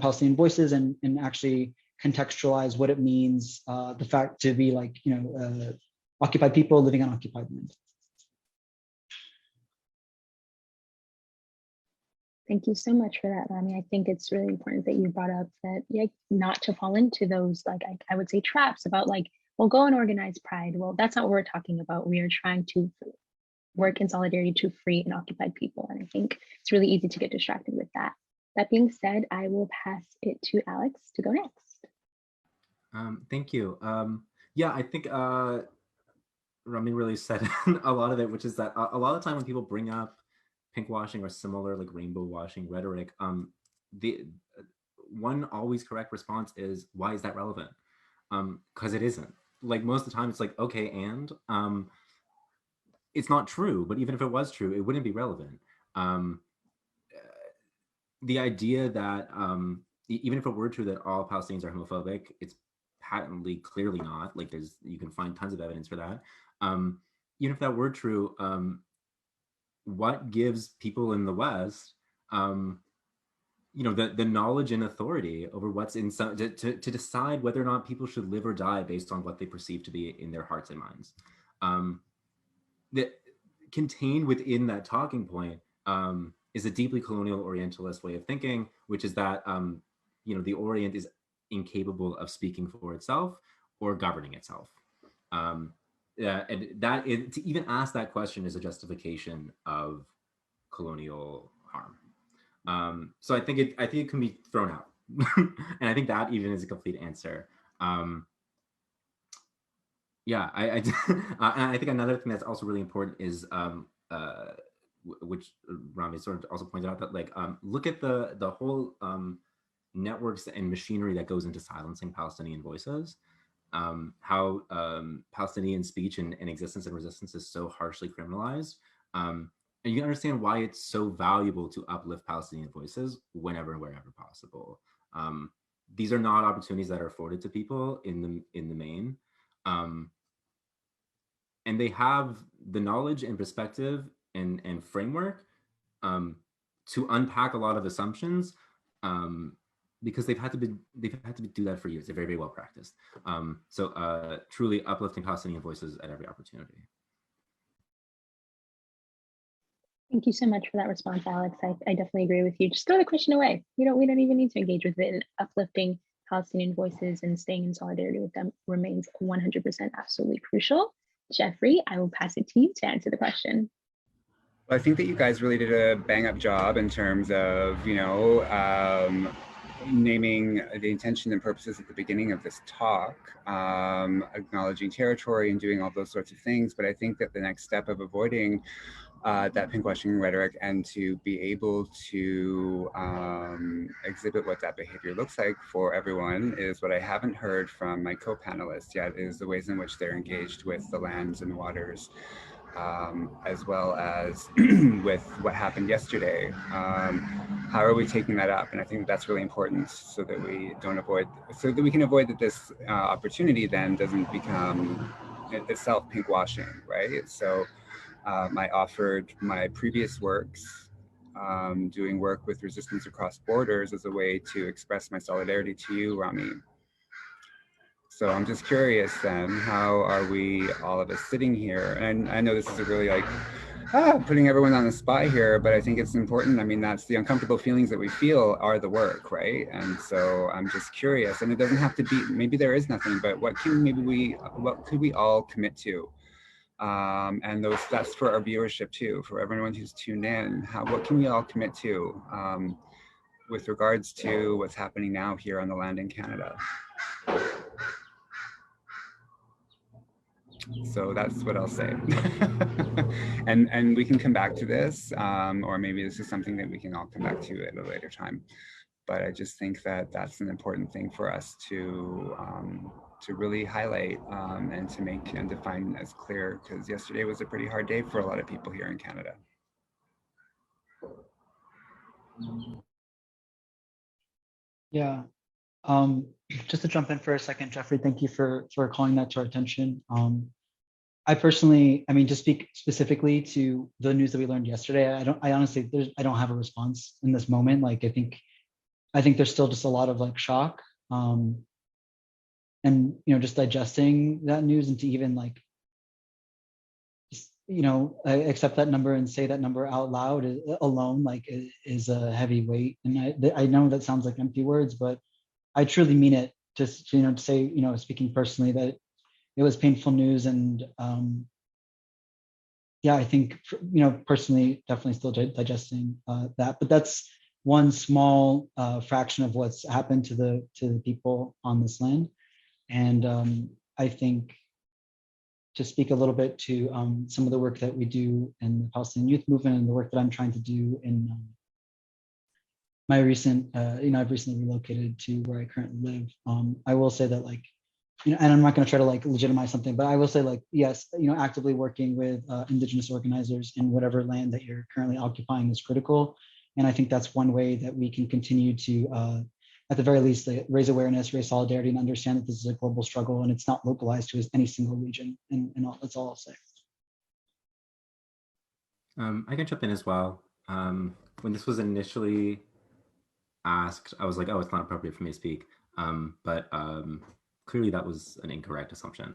Palestinian voices and actually contextualize what it means, the fact to be like occupied people living on occupied land. Thank you so much for that, Rami. I think it's really important that you brought up that not to fall into those, like I would say, traps about like, well, go and organize Pride. Well, that's not what we're talking about. We are trying to work in solidarity to free and occupied people. And I think it's really easy to get distracted with that. That being said, I will pass it to Alex to go next. Thank you. Yeah, I think Rami really said a lot of it, which is that a lot of the time when people bring up pinkwashing or similar like rainbow washing rhetoric, the one always correct response is, why is that relevant? Because it isn't. Like most of the time it's like, okay, and it's not true, but even if it was true, it wouldn't be relevant. The idea that even if it were true that all Palestinians are homophobic, it's patently clearly not. Like you can find tons of evidence for that. Even if that were true, what gives people in the West, the knowledge and authority over what's in some to decide whether or not people should live or die based on what they perceive to be in their hearts and minds? That contained within that talking point is a deeply colonial Orientalist way of thinking, which is that the Orient is incapable of speaking for itself or governing itself. And to even ask that question is a justification of colonial harm. So I think it can be thrown out, and I think that even is a complete answer. Yeah, and I think another thing that's also really important is which Rami sort of also pointed out, that like look at the whole networks and machinery that goes into silencing Palestinian voices. How Palestinian speech and existence and resistance is so harshly criminalized. And you can understand why it's so valuable to uplift Palestinian voices whenever and wherever possible. These are not opportunities that are afforded to people in the main. And they have the knowledge and perspective and framework to unpack a lot of assumptions, because they've had to do that for years. They're very, very well practiced. So truly uplifting Palestinian voices at every opportunity. Thank you so much for that response, Alex. I definitely agree with you. Just throw the question away. We don't even need to engage with it. And uplifting Palestinian voices and staying in solidarity with them remains 100% absolutely crucial. Jeffrey, I will pass it to you to answer the question. Well, I think that you guys really did a bang up job in terms of, naming the intention and purposes at the beginning of this talk, acknowledging territory and doing all those sorts of things. But I think that the next step of avoiding that pinkwashing rhetoric and to be able to exhibit what that behavior looks like for everyone is what I haven't heard from my co-panelists yet, is the ways in which they're engaged with the lands and waters, as well as with what happened yesterday. How are we taking that up? And I think that's really important so that we can avoid that this opportunity then doesn't become itself pinkwashing, right? So I offered my previous works, doing work with resistance across borders, as a way to express my solidarity to you, Rami. So I'm just curious then, how are we, all of us sitting here? And I know this is a really putting everyone on the spot here, but I think it's important. I mean, that's the uncomfortable feelings that we feel are the work, right? And so I'm just curious, and it doesn't have to be, maybe there is nothing, but what could we all commit to? And that's for our viewership too, for everyone who's tuned in. What can we all commit to with regards to what's happening now here on the land in Canada? So that's what I'll say. and we can come back to this, or maybe this is something that we can all come back to at a later time. But I just think that that's an important thing for us to really highlight and to make and define as clear, because yesterday was a pretty hard day for a lot of people here in Canada. Yeah. Just to jump in for a second, Jeffrey, thank you for calling that to our attention. I personally, to speak specifically to the news that we learned yesterday, I honestly don't have a response in this moment. Like, I think there's still just a lot of shock, and just digesting that news, and to even accept that number and say that number out loud alone is a heavy weight. And I know that sounds like empty words, but I truly mean it. Just to say, speaking personally, that it was painful news, and yeah, I think personally, definitely still digesting that. But that's one small fraction of what's happened to the people on this land, and I think to speak a little bit to some of the work that we do in the Palestinian youth movement and the work that I'm trying to do in my recent, I've recently relocated to where I currently live. I will say that, like, and I'm not going to try to like legitimize something, but I will say, like, yes, actively working with Indigenous organizers in whatever land that you're currently occupying is critical. And I think that's one way that we can continue to, at the very least, raise awareness, raise solidarity, and understand that this is a global struggle and it's not localized to any single region. And that's all I'll say. I can jump in as well. When this was initially asked, I was like, oh, it's not appropriate for me to speak. But clearly that was an incorrect assumption.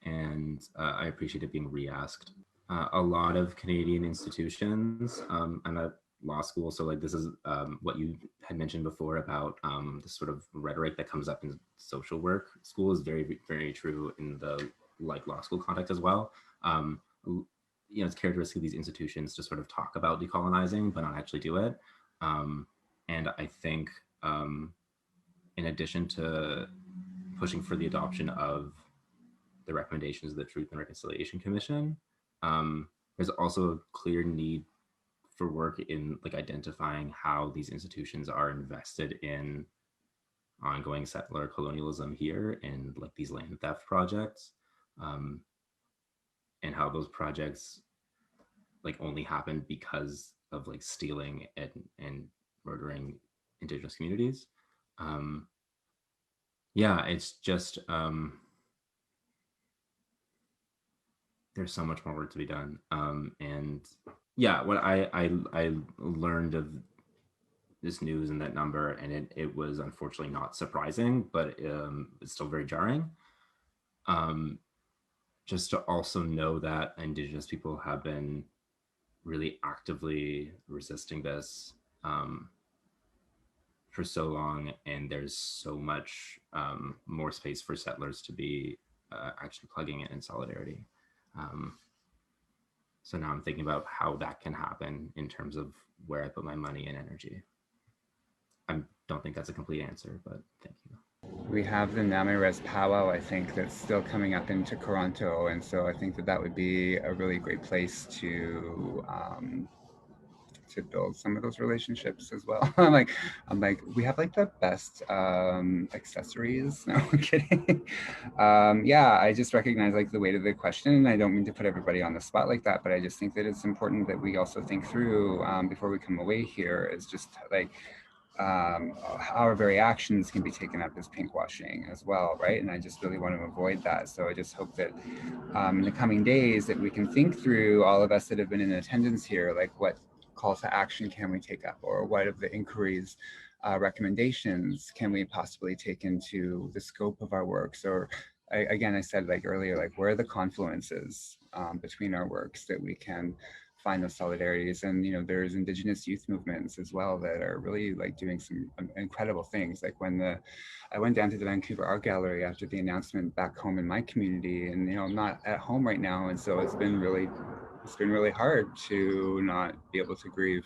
And I appreciate it being re-asked. A lot of Canadian institutions, I'm at law school, so like this is what you had mentioned before about this sort of rhetoric that comes up in social work school is very, very true in the like law school context as well. It's characteristic of these institutions to sort of talk about decolonizing, but not actually do it. And I think in addition to pushing for the adoption of the recommendations of the Truth and Reconciliation Commission, there's also a clear need for work in like identifying how these institutions are invested in ongoing settler colonialism here and like these land theft projects, and how those projects like only happen because of like stealing and murdering Indigenous communities. Yeah, it's just there's so much more work to be done. And yeah, what I learned of this news and that number, and it was unfortunately not surprising, but it's still very jarring. Just to also know that Indigenous people have been really actively resisting this for so long, and there's so much more space for settlers to be actually plugging in solidarity. So now I'm thinking about how that can happen in terms of where I put my money and energy. I don't think that's a complete answer, but thank you. We have the Namires powwow, I think, that's still coming up into Toronto, and so I think that would be a really great place to build some of those relationships as well. I'm like, we have like the best accessories. No, I'm kidding. Yeah, I just recognize like the weight of the question, and I don't mean to put everybody on the spot like that, but I just think that it's important that we also think through before we come away here is just like our very actions can be taken up as pinkwashing as well, right? And I just really want to avoid that. So I just hope that in the coming days that we can think through, all of us that have been in attendance here, like what call to action can we take up, or what of the inquiries recommendations can we possibly take into the scope of our works? Or again, I said like earlier, like where are the confluences between our works that we can find those solidarities? And there's Indigenous youth movements as well that are really like doing some incredible things. Like when I went down to the Vancouver Art Gallery after the announcement back home in my community, and I'm not at home right now, and so it's been really hard to not be able to grieve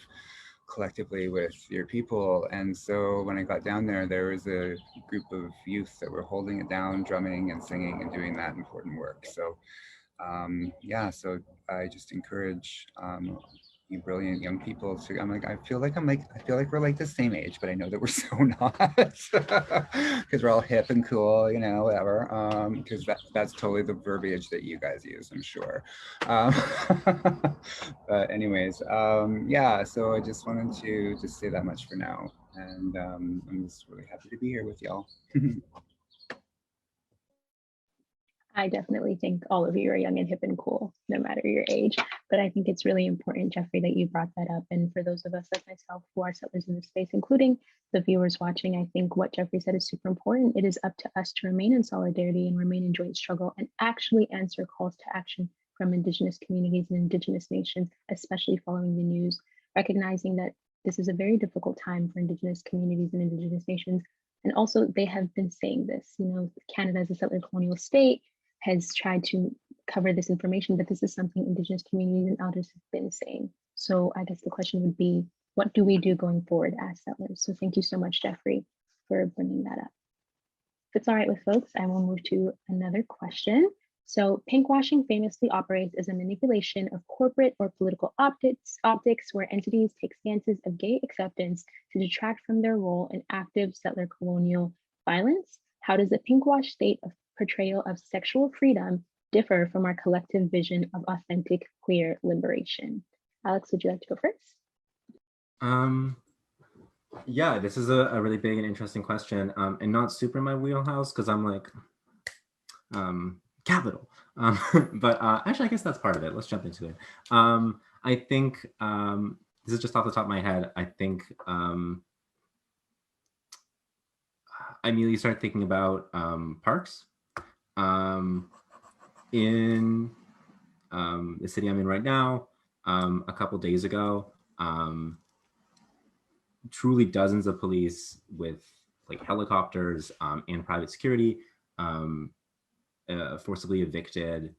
collectively with your people. And so when I got down there was a group of youth that were holding it down, drumming and singing and doing that important work. So yeah, so I just encourage you brilliant young people to, I feel like we're like the same age, but I know that we're so not, because we're all hip and cool, whatever, because that's totally the verbiage that you guys use, I'm sure. But anyways, yeah, so I just wanted to just say that much for now. And I'm just really happy to be here with y'all. I definitely think all of you are young and hip and cool, no matter your age. But I think it's really important, Jeffrey, that you brought that up. And for those of us like myself who are settlers in this space, including the viewers watching, I think what Jeffrey said is super important. It is up to us to remain in solidarity and remain in joint struggle and actually answer calls to action from Indigenous communities and Indigenous nations, especially following the news, recognizing that this is a very difficult time for Indigenous communities and Indigenous nations. And also they have been saying this, Canada as a settler colonial state has tried to cover this information, but this is something Indigenous communities and elders have been saying. So I guess the question would be, what do we do going forward as settlers? So thank you so much, Jeffrey, for bringing that up. If it's all right with folks, I will move to another question. So pinkwashing famously operates as a manipulation of corporate or political optics where entities take stances of gay acceptance to detract from their role in active settler colonial violence. How does the pinkwash state of portrayal of sexual freedom differ from our collective vision of authentic queer liberation? Alex, would you like to go first? Yeah, this is a really big and interesting question, and not super in my wheelhouse because I'm like, capital. But actually, I guess that's part of it. Let's jump into it. I think this is just off the top of my head. I think I immediately started thinking about parks in the city I'm in right now. A couple days ago, truly dozens of police with like helicopters and private security forcibly evicted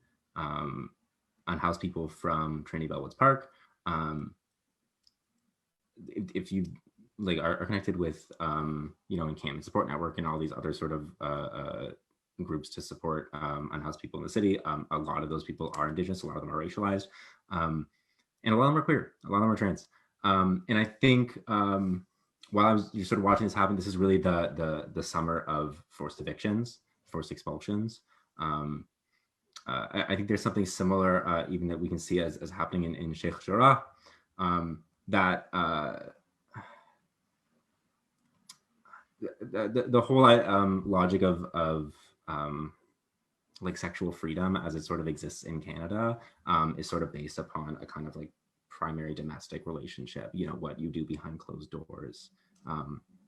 unhoused people from Trinity Bellwoods Park. If you like are connected with encampment support network and all these other sort of groups to support unhoused people in the city, a lot of those people are Indigenous, a lot of them are racialized, and a lot of them are queer, a lot of them are trans. And I think while you're sort of watching this happen, this is really the summer of forced evictions, forced expulsions. I think there's something similar even that we can see as happening in Sheikh Jarrah, that the whole logic of like sexual freedom as it sort of exists in Canada is sort of based upon a kind of like primary domestic relationship, what you do behind closed doors.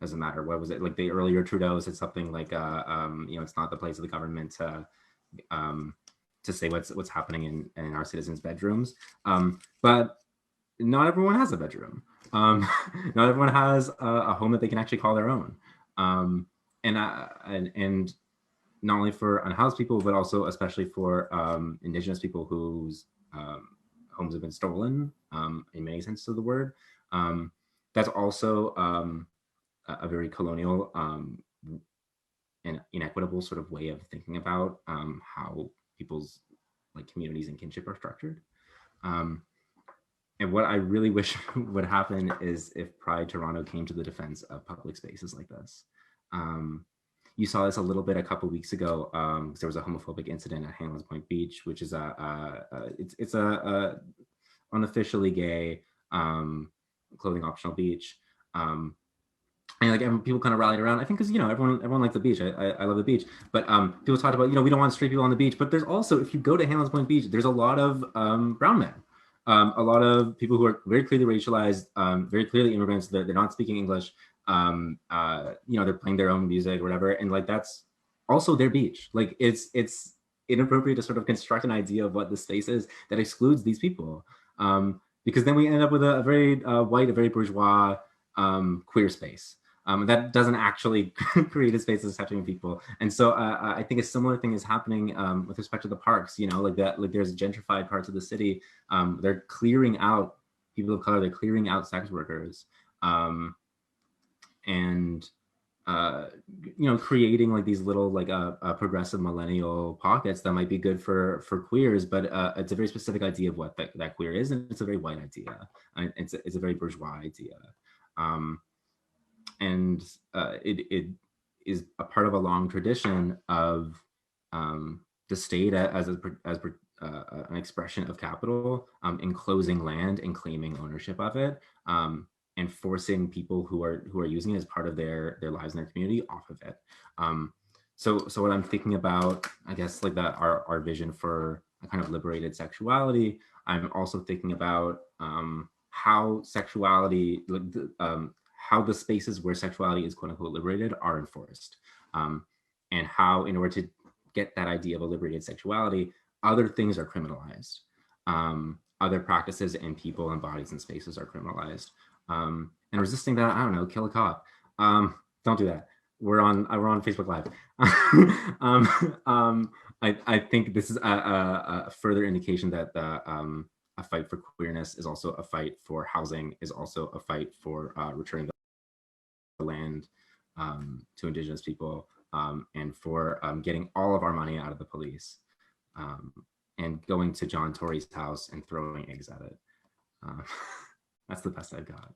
Doesn't matter. What was it like the earlier Trudeau said something like it's not the place of the government to say what's happening in our citizens' bedrooms. But not everyone has a bedroom. Not everyone has a home that they can actually call their own. And not only for unhoused people, but also especially for Indigenous people whose homes have been stolen in many senses of the word. That's also a very colonial and inequitable sort of way of thinking about how people's like communities and kinship are structured. And what I really wish would happen is if Pride Toronto came to the defense of public spaces like this. You saw this a little bit a couple weeks ago. There was a homophobic incident at Hamlin's Point Beach, which is it's a unofficially gay clothing optional beach. And like people kind of rallied around, I think, because everyone likes the beach. I love the beach, but people talked about we don't want straight people on the beach. But there's also, if you go to Hamlin's Point Beach, there's a lot of brown men, a lot of people who are very clearly racialized, very clearly immigrants. They're not speaking English. They're playing their own music or whatever, and like that's also their beach. Like it's inappropriate to sort of construct an idea of what the space is that excludes these people, because then we end up with a very white, a very bourgeois queer space. That doesn't actually create a space that's accepting people. And so I think a similar thing is happening with respect to the parks, like there's gentrified parts of the city. They're clearing out people of color, they're clearing out sex workers, and creating like these little like progressive millennial pockets that might be good for queers, but it's a very specific idea of what that queer is, and it's a very white idea. And it's a very bourgeois idea. And it is a part of a long tradition of the state as an expression of capital, enclosing land and claiming ownership of it, and forcing people who are using it as part of their lives and their community off of it. So what I'm thinking about, I guess, like that our vision for a kind of liberated sexuality. I'm also thinking about how sexuality, how the spaces where sexuality is quote unquote liberated are enforced, and how in order to get that idea of a liberated sexuality, other things are criminalized. Other practices and people and bodies and spaces are criminalized. And resisting that, I don't know, kill a cop. Don't do that. We're on Facebook Live. I think this is a further indication that a fight for queerness is also a fight for housing, is also a fight for returning the land to Indigenous people, and for getting all of our money out of the police. and going to John Tory's house and throwing eggs at it. That's the best I've got.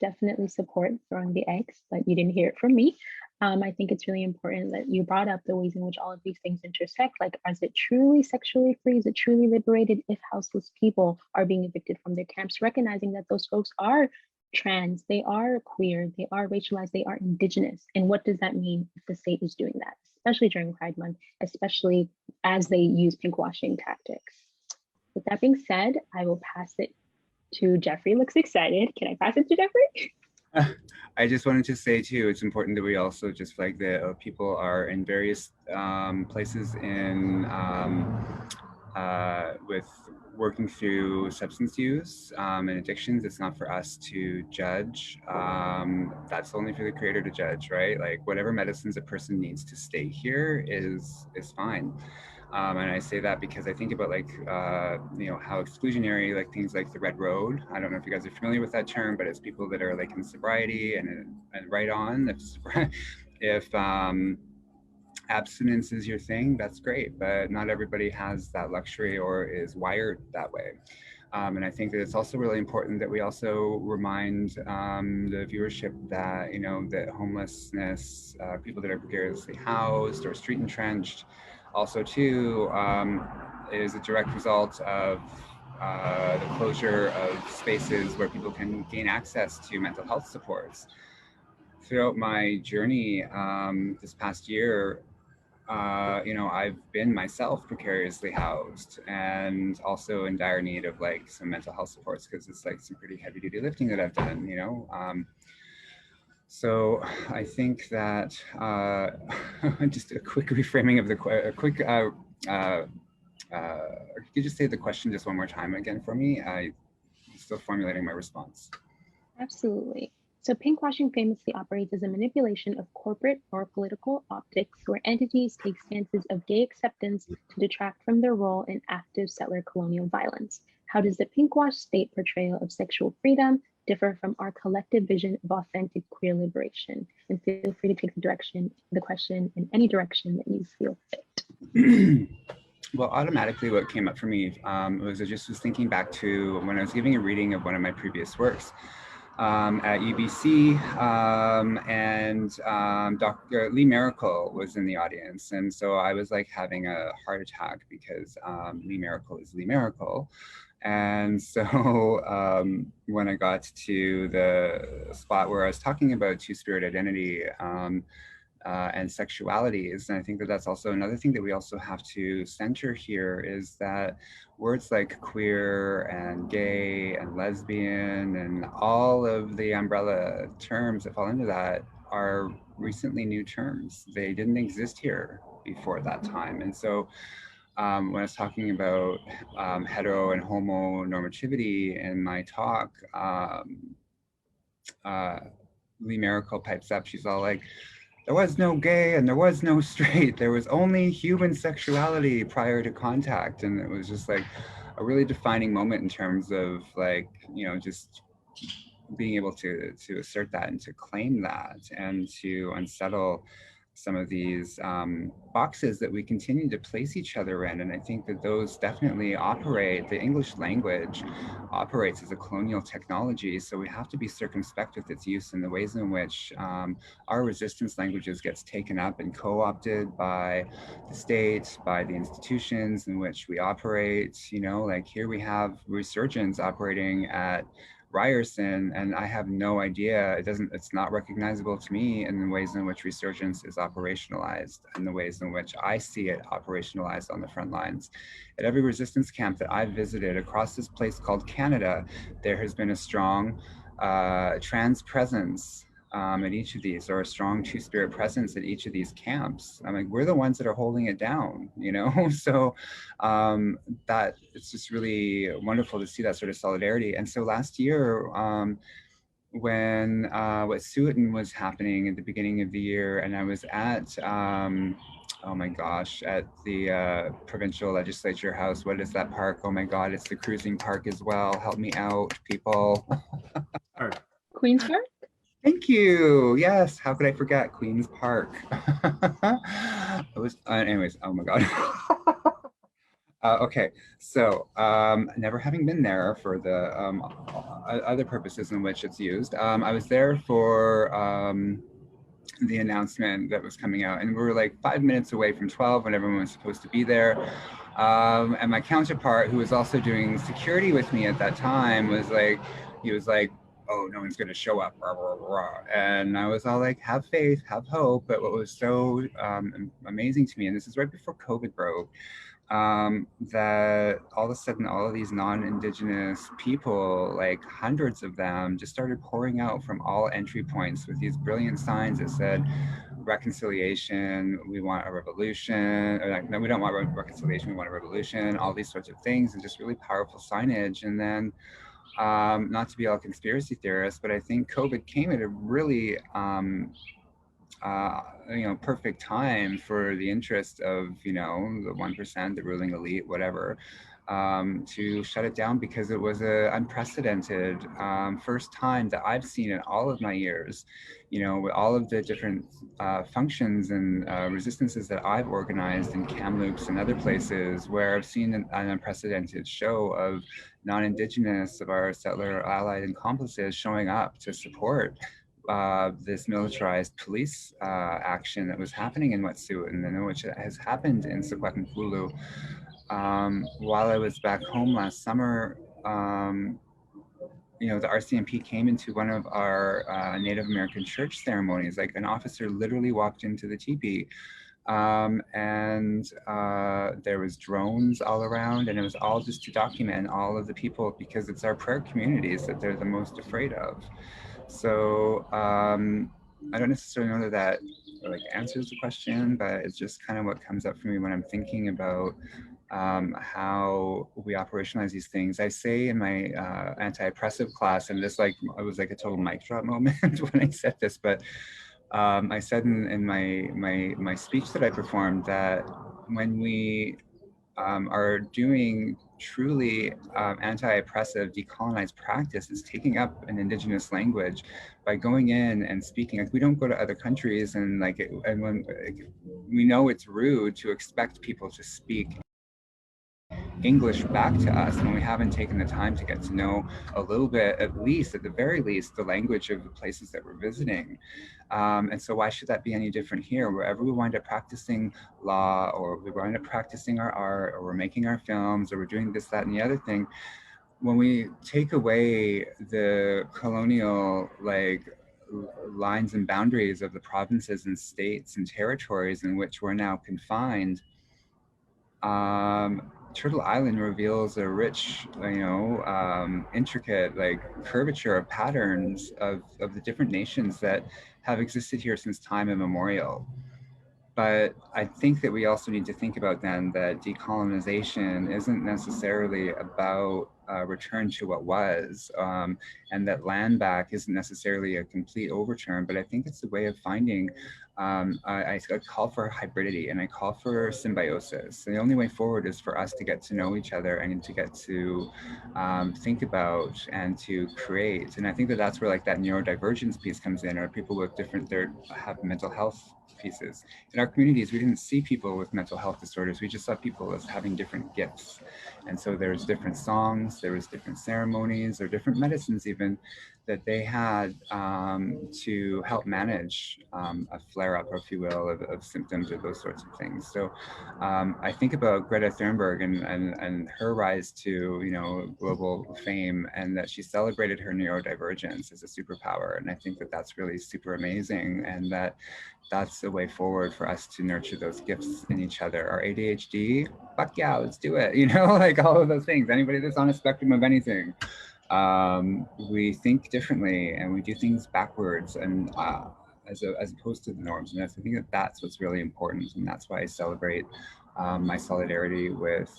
Definitely support throwing the eggs, but you didn't hear it from me. I think it's really important that you brought up the ways in which all of these things intersect. Like, is it truly sexually free? Is it truly liberated if houseless people are being evicted from their camps? Recognizing that those folks are trans, they are queer, they are racialized, they are Indigenous. And what does that mean if the state is doing that, especially during Pride Month, especially as they use pinkwashing tactics? With that being said, I will pass it to Jeffrey. Looks excited. Can I pass it to Jeffrey? I just wanted to say too, it's important that we also just flag that people are in various places in with working through substance use and addictions. It's not for us to judge. That's only for the creator to judge, right? Like, whatever medicines a person needs to stay here is fine. And I say that because I think about, like, you know, how exclusionary, like, things like the Red Road. I don't know if you guys are familiar with that term, but it's people that are like in sobriety and right on. If abstinence is your thing, that's great, but not everybody has that luxury or is wired that way. And I think that it's also really important that we also remind the viewership that, you know, that homelessness, people that are precariously housed or street entrenched, also too, is a direct result of the closure of spaces where people can gain access to mental health supports. Throughout my journey this past year, you know, I've been myself precariously housed and also in dire need of, like, some mental health supports, because it's like some pretty heavy duty lifting that I've done, you know. So I think that just a quick reframing of the could you just say the question just one more time again for me? I'm still formulating my response. Absolutely. So pinkwashing famously operates as a manipulation of corporate or political optics where entities take stances of gay acceptance to detract from their role in active settler colonial violence. How does the pinkwash state portrayal of sexual freedom differ from our collective vision of authentic queer liberation? And feel free to take the question in any direction that you feel fit. Well, automatically what came up for me was I just was thinking back to when I was giving a reading of one of my previous works at UBC, and Dr. Lee Miracle was in the audience. And so I was like having a heart attack because Lee Miracle is Lee Miracle. And so when I got to the spot where I was talking about two-spirit identity and sexualities, and I think that that's also another thing that we also have to center here, is that words like queer and gay and lesbian and all of the umbrella terms that fall into that are recently new terms. They didn't exist here before that time. And so when I was talking about hetero and homo normativity in my talk, Lee Miracle pipes up. She's all like, there was no gay and there was no straight. There was only human sexuality prior to contact. And it was just like a really defining moment in terms of, like, you know, just being able to assert that and to claim that and to unsettle some of these boxes that we continue to place each other in. And I think that those definitely operate, the English language operates as a colonial technology. So we have to be circumspect with its use and the ways in which our resistance languages gets taken up and co-opted by the state, by the institutions in which we operate. You know, like here we have Resurgence operating at Ryerson, and I have no idea, it's not recognizable to me in the ways in which Resurgence is operationalized and the ways in which I see it operationalized on the front lines. At every resistance camp that I've visited across this place called Canada, there has been a strong trans presence at each of these, or a strong two-spirit presence at each of these camps. I'm like, we're the ones that are holding it down, you know? So that it's just really wonderful to see that sort of solidarity. And so last year, when Wet'suwet'en was happening at the beginning of the year, and I was at, oh my gosh, at the provincial legislature house. What is that park? Oh my God, it's the cruising park as well. Help me out, people. Queen's Park? Thank you. Yes. How could I forget Queen's Park? It was, anyways. Oh my God. Okay, so never having been there for the other purposes in which it's used, I was there for the announcement that was coming out, and we were like 5 minutes away from 12 when everyone was supposed to be there. And my counterpart, who was also doing security with me at that time, was like, he was like, oh, no one's going to show up, rah, rah, rah. And I was all like, have faith, have hope. But what was so amazing to me, and this is right before COVID broke, that all of a sudden all of these non-Indigenous people, like hundreds of them, just started pouring out from all entry points with these brilliant signs that said reconciliation, we want a revolution, or like, no, we don't want reconciliation, we want a revolution, all these sorts of things, and just really powerful signage. And then not to be all conspiracy theorists, but I think COVID came at a really perfect time for the interest of, the 1%, the ruling elite, whatever, to shut it down, because it was a unprecedented first time that I've seen in all of my years, with all of the different functions and resistances that I've organized in Kamloops and other places, where I've seen an unprecedented show of non-Indigenous, of our settler allied accomplices showing up to support this militarized police action that was happening in Wet'suwet'en, and which has happened in Secwepemcúlecw. While I was back home last summer, the RCMP came into one of our Native American church ceremonies. Like, an officer literally walked into the teepee, and there was drones all around, and it was all just to document all of the people, because it's our prayer communities that they're the most afraid of. So I don't necessarily know that like answers the question, but it's just kind of what comes up for me when I'm thinking about how we operationalize these things. I say in my anti-oppressive class, and this it was like a total mic drop moment when I said this, but I said in my speech that I performed that when we are doing truly anti-oppressive, decolonized practice is taking up an Indigenous language by going in and speaking. Like, we don't go to other countries and when we know it's rude to expect people to speak English back to us when we haven't taken the time to get to know a little bit, at the very least, the language of the places that we're visiting. And so why should that be any different here? Wherever we wind up practicing law, or we wind up practicing our art, or we're making our films, or we're doing this, that, and the other thing, when we take away the colonial lines and boundaries of the provinces and states and territories in which we're now confined, Turtle Island reveals a rich, intricate curvature of patterns of the different nations that have existed here since time immemorial. But I think that we also need to think about then that decolonization isn't necessarily about return to what was, and that land back isn't necessarily a complete overturn, but I think it's a way of finding, I call for hybridity, and I call for symbiosis. And the only way forward is for us to get to know each other and to get to think about and to create. And I think that that's where that neurodivergence piece comes in, or people with have mental health pieces. In our communities, we didn't see people with mental health disorders. We just saw people as having different gifts. And so there's different songs, there was different ceremonies, or different medicines even that they had to help manage a flare-up, if you will, of symptoms of those sorts of things. So I think about Greta Thunberg and her rise to global fame, and that she celebrated her neurodivergence as a superpower. And I think that that's really super amazing, and that's the way forward for us to nurture those gifts in each other. Our ADHD, fuck yeah, let's do it. All of those things. Anybody that's on a spectrum of anything, we think differently and we do things backwards, and as opposed to the norms. And I think that that's what's really important, and that's why I celebrate my solidarity with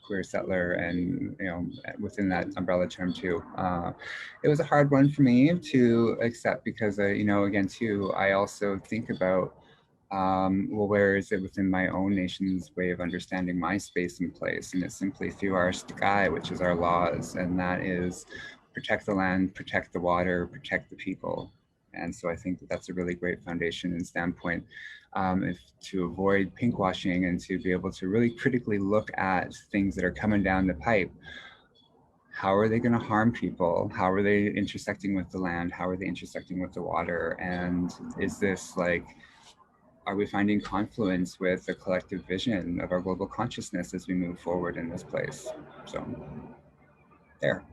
queer settler, and within that umbrella term too. It was a hard one for me to accept, because again too, I also think about well, where is it within my own nation's way of understanding my space and place? And it's simply through our sky, which is our laws, and that is protect the land, protect the water, protect the people. And so I think that that's a really great foundation and standpoint if to avoid pinkwashing and to be able to really critically look at things that are coming down the pipe. How are they going to harm people? How are they intersecting with the land? How are they intersecting with the water? And is this like, are we finding confluence with the collective vision of our global consciousness as we move forward in this place? So there.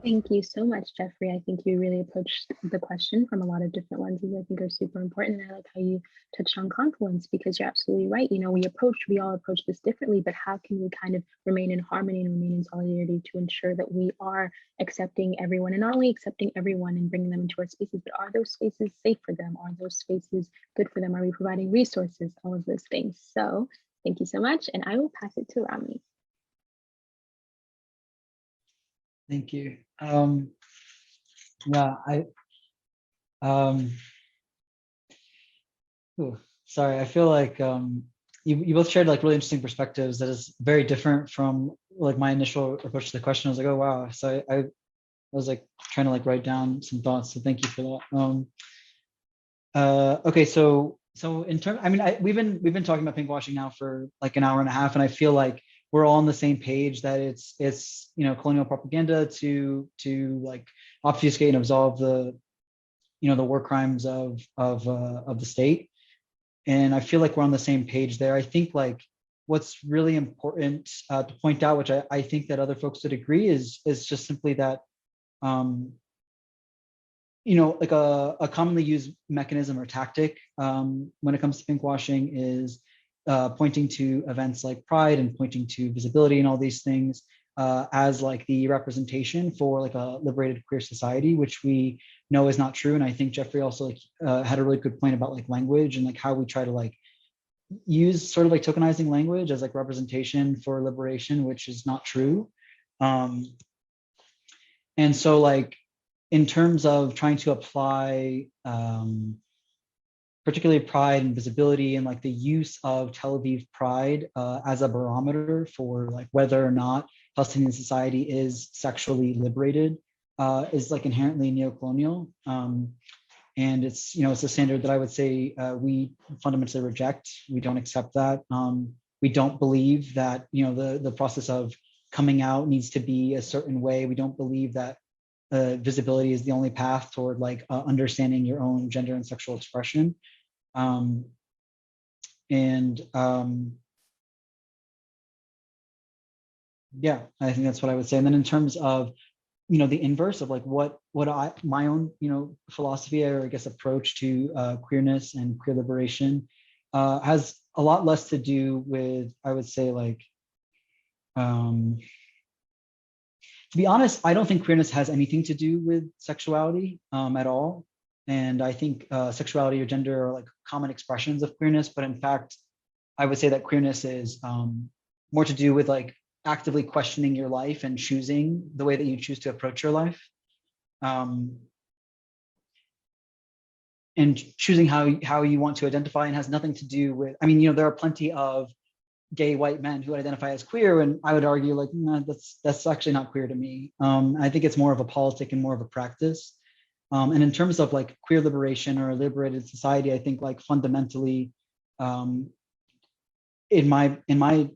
Thank you so much, Jeffrey. I think you really approached the question from a lot of different lenses I think are super important. And I like how you touched on confluence, because you're absolutely right. You know, we all approach this differently, but how can we kind of remain in harmony and remain in solidarity to ensure that we are accepting everyone, and not only accepting everyone and bringing them into our spaces, but are those spaces safe for them? Are those spaces good for them? Are we providing resources? All of those things. So thank you so much. And I will pass it to Rami. Thank you. Yeah, sorry, I feel like you both shared like really interesting perspectives that is very different from like my initial approach to the question. I was like, oh wow. So I was like trying to like write down some thoughts. So thank you for that. Okay, so in terms, I mean, we've been talking about pinkwashing now for like an hour and a half, and I feel like we're all on the same page that it's you know, colonial propaganda to like obfuscate and absolve the, you know, the war crimes of the state. And I feel like we're on the same page there. I think like what's really important to point out, which I think that other folks would agree, is just simply that you know, like a commonly used mechanism or tactic when it comes to pinkwashing is pointing to events like Pride and pointing to visibility and all these things as like the representation for like a liberated queer society, which we know is not true. And I think Jeffrey also like had a really good point about like language and like how we try to like use sort of like tokenizing language as like representation for liberation, which is not true. And so like in terms of trying to apply particularly pride and visibility and like the use of Tel Aviv Pride as a barometer for like whether or not Palestinian society is sexually liberated is like inherently neocolonial. And it's, you know, it's a standard that I would say we fundamentally reject. We don't accept that. We don't believe that, you know, the process of coming out needs to be a certain way. We don't believe that visibility is the only path toward like understanding your own gender and sexual expression. Yeah, I think that's what I would say. And then in terms of, you know, the inverse of like my own, you know, philosophy or I guess approach to queerness and queer liberation has a lot less to do with, I would say, like, to be honest, I don't think queerness has anything to do with sexuality at all. And I think sexuality or gender are like common expressions of queerness, but in fact, I would say that queerness is more to do with like actively questioning your life and choosing the way that you choose to approach your life. And choosing how you want to identify, and has nothing to do with, I mean, you know, there are plenty of gay white men who identify as queer, and I would argue like, nah, that's actually not queer to me. I think it's more of a politic and more of a practice. And in terms of like queer liberation or a liberated society, I think like fundamentally, in my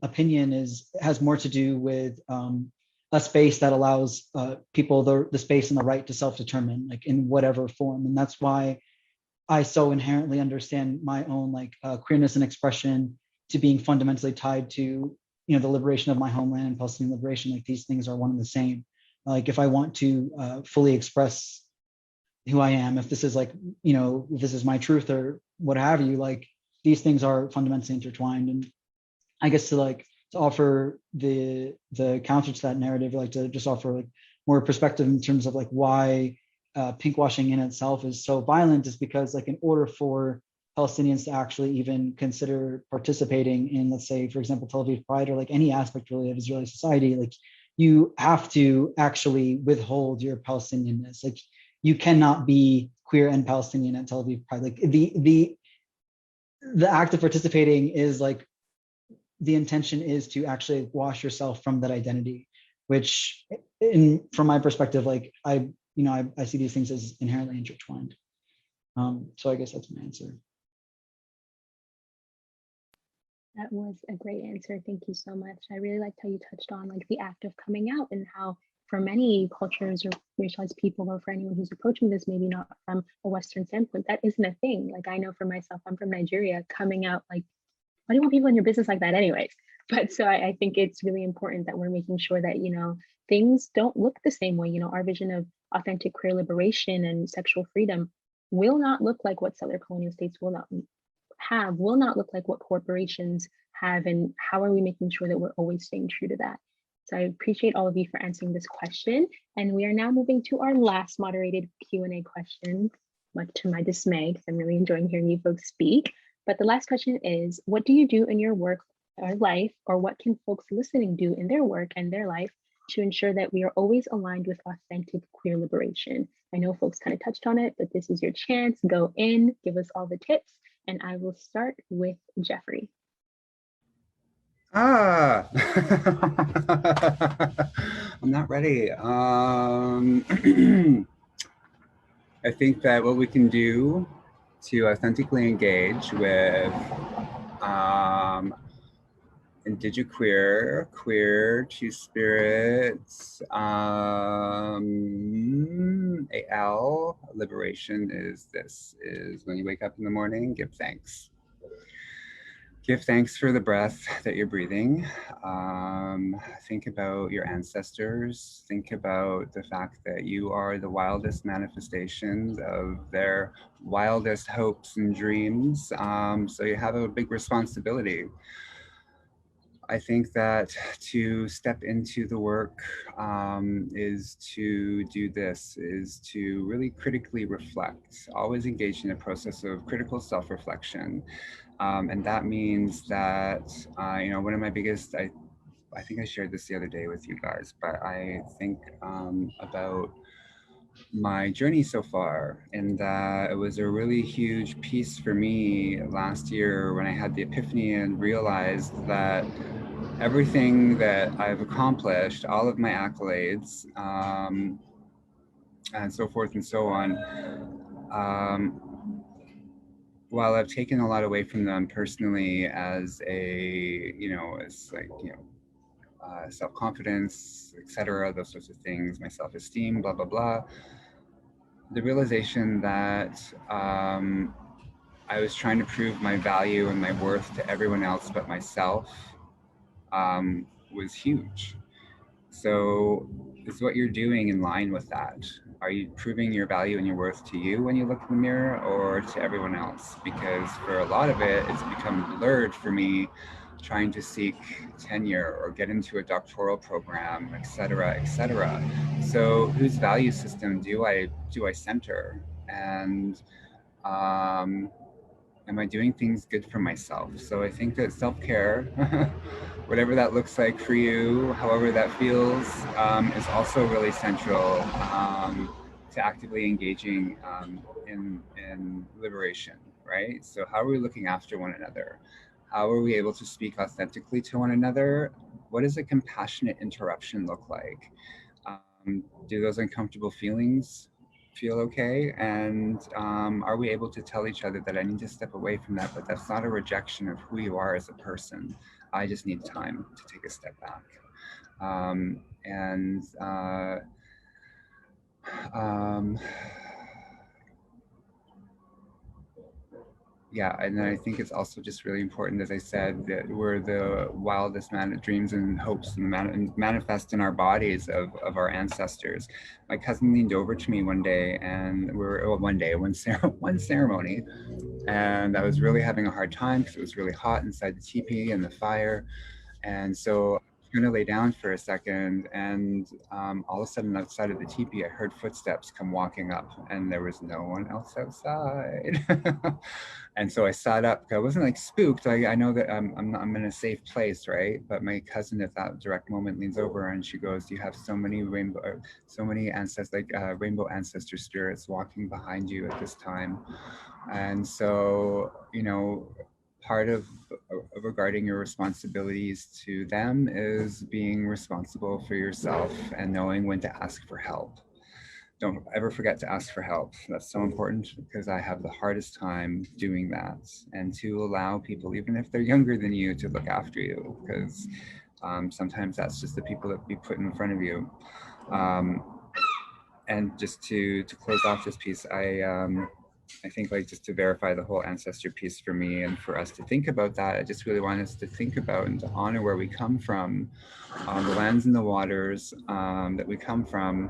opinion, has more to do with a space that allows people the space and the right to self-determine, like in whatever form. And that's why I so inherently understand my own like queerness and expression to being fundamentally tied to, you know, the liberation of my homeland and Palestinian liberation. Like these things are one and the same. Like if I want to fully express who I am, if this is like, you know, if this is my truth or what have you, like these things are fundamentally intertwined. And I guess to offer the counter to that narrative, like to just offer like more perspective in terms of like why pinkwashing in itself is so violent, is because like in order for Palestinians to actually even consider participating in, let's say, for example, Tel Aviv Pride or like any aspect really of Israeli society, like you have to actually withhold your Palestinianness. Like you cannot be queer and Palestinian at Tel Aviv Pride. Like the act of participating is like, the intention is to actually wash yourself from that identity. which from my perspective, like I see these things as inherently intertwined. So I guess that's my answer. That was a great answer. Thank you so much. I really liked how you touched on like the act of coming out and how for many cultures or racialized people, or for anyone who's approaching this, maybe not from a Western standpoint, that isn't a thing. Like I know for myself, I'm from Nigeria, coming out, like, why do you want people in your business like that anyways? But so I think it's really important that we're making sure that, you know, things don't look the same way. You know, our vision of authentic queer liberation and sexual freedom will not look like what settler colonial states will not look like what corporations have, and how are we making sure that we're always staying true to that? So I appreciate all of you for answering this question. And we are now moving to our last moderated Q&A question, much to my dismay, because I'm really enjoying hearing you folks speak. But the last question is, what do you do in your work or life, or what can folks listening do in their work and their life to ensure that we are always aligned with authentic queer liberation? I know folks kind of touched on it, but this is your chance. Go in, give us all the tips, and I will start with Jeffrey. I'm not ready. I think that what we can do to authentically engage with Indigenous queer, two-spirits, AL, liberation is when you wake up in the morning, give thanks. Give thanks for the breath that you're breathing. Think about your ancestors. Think about the fact that you are the wildest manifestations of their wildest hopes and dreams. So you have a big responsibility. I think that to step into the work is to do this, is to really critically reflect, always engage in a process of critical self-reflection. And that means that, you know, one of my biggest, I think I shared this the other day with you guys, but I think about my journey so far, and it was a really huge piece for me last year when I had the epiphany and realized that everything that I've accomplished, all of my accolades, and so forth and so on, while I've taken a lot away from them personally as a, you know, as like, you know, self-confidence, etc., those sorts of things, my self-esteem, blah, blah, blah, the realization that I was trying to prove my value and my worth to everyone else but myself was huge. So is what you're doing in line with that? Are you proving your value and your worth to you when you look in the mirror, or to everyone else? Because for a lot of it, it's become blurred for me trying to seek tenure or get into a doctoral program, et cetera, et cetera. So whose value system do I center? And am I doing things good for myself? So I think that self-care, whatever that looks like for you, however that feels, is also really central to actively engaging in liberation, right? So how are we looking after one another? How are we able to speak authentically to one another? What does a compassionate interruption look like? Do those uncomfortable feelings feel okay? And are we able to tell each other that I need to step away from that, but that's not a rejection of who you are as a person. I just need time to take a step back. Yeah, and then I think it's also just really important, as I said, that we're the wildest dreams and hopes and manifest in our bodies of our ancestors. My cousin leaned over to me one day, and one ceremony, and I was really having a hard time because it was really hot inside the teepee and the fire, and so I'm gonna lay down for a second, and all of a sudden outside of the teepee, I heard footsteps come walking up, and there was no one else outside. And so I sat up. I wasn't like spooked. I know that I'm in a safe place, right? But my cousin at that direct moment leans over and she goes, "You have so many rainbow ancestor spirits walking behind you at this time." And so, you know, part of regarding your responsibilities to them is being responsible for yourself and knowing when to ask for help. Don't ever forget to ask for help. That's so important because I have the hardest time doing that, and to allow people, even if they're younger than you, to look after you, because sometimes that's just the people that we put in front of you. And just to close off this piece, I think, like, just to verify the whole ancestor piece for me and for us to think about that, I just really want us to think about and to honor where we come from, the lands and the waters that we come from.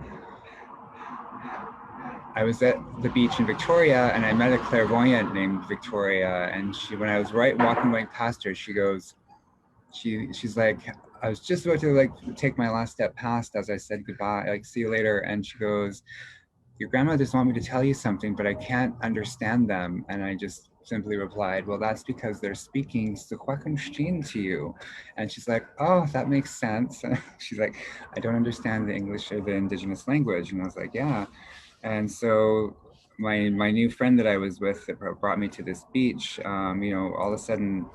I was at the beach in Victoria and I met a clairvoyant named Victoria, and she, when I was walking past her, she goes, she's like, I was just about to like take my last step past as I said goodbye, like see you later, and she goes, your grandmothers want me to tell you something, but I can't understand them. And I just simply replied, well, that's because they're speaking Secwepemc to you. And she's like, oh, that makes sense. And she's like, I don't understand the English or the Indigenous language. And I was like, yeah. And so my new friend that I was with that brought me to this beach, you know, all of a sudden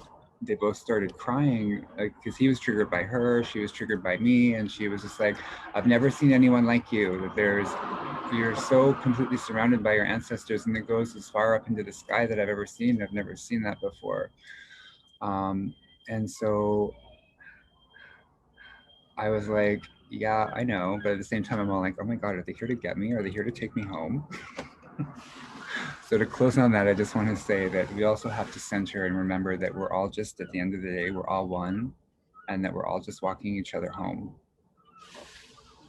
they both started crying because he was triggered by her, she was triggered by me, and she was just like, I've never seen anyone like you. That you're so completely surrounded by your ancestors, and it goes as far up into the sky that I've ever seen. I've never seen that before. And so I was like, yeah, I know, but at the same time, I'm all like, oh my God, are they here to get me? Are they here to take me home? So to close on that, I just want to say that we also have to center and remember that we're all just, at the end of the day, we're all one, and that we're all just walking each other home.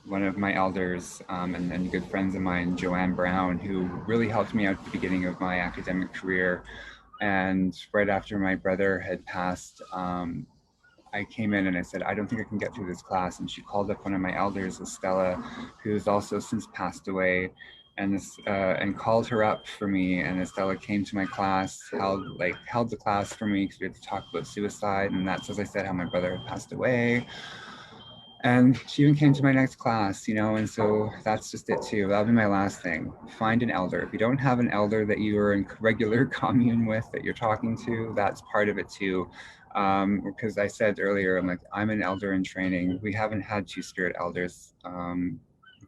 One of my elders and good friends of mine, Joanne Brown, who really helped me out at the beginning of my academic career, and right after my brother had passed, I came in and I said, I don't think I can get through this class. And she called up one of my elders, Estella, who's also since passed away, and called her up for me. And Estella came to my class, held the class for me because we had to talk about suicide. And that's, as I said, how my brother had passed away. And she even came to my next class, you know, and so that's just it too. That'll be my last thing. Find an elder. If you don't have an elder that you are in regular commune with, that you're talking to, that's part of it too. Because I said earlier, I'm an elder in training. We haven't had two-spirit elders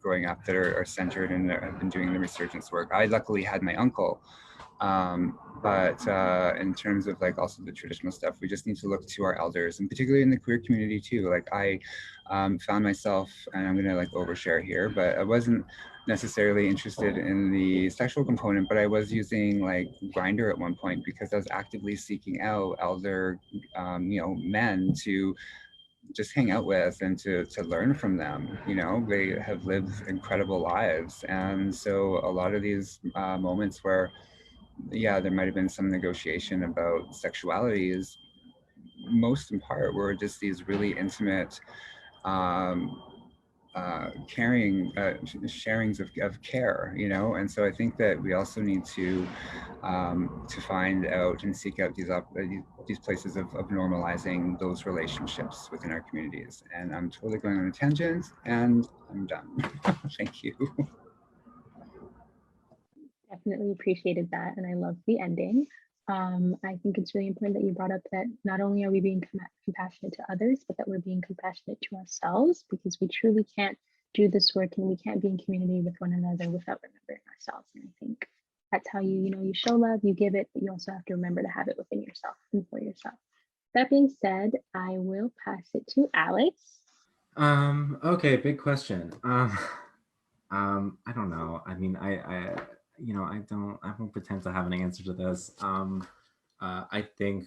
growing up that are centered and have been doing the resurgence work. I luckily had my uncle. But in terms of like also the traditional stuff, we just need to look to our elders, and particularly in the queer community too. Like I found myself, and I'm gonna like overshare here, but I wasn't necessarily interested in the sexual component, but I was using like Grindr at one point because I was actively seeking out elder, you know, men to just hang out with and to learn from them. You know, they have lived incredible lives, and so a lot of these moments where, yeah, there might have been some negotiation about sexuality, is most in part were just these really intimate sharings of care, you know. And so I think that we also need to find out and seek out these places of normalizing those relationships within our communities. And I'm totally going on a tangent, and I'm done. Thank you. Definitely appreciated that, and I love the ending. I think it's really important that you brought up that not only are we being compassionate to others, but that we're being compassionate to ourselves, because we truly can't do this work and we can't be in community with one another without remembering ourselves. And I think that's how you show love, you give it, but you also have to remember to have it within yourself and for yourself. That being said, I will pass it to Alex. Okay, big question. I don't know. I mean, I won't pretend to have an answer to this. I think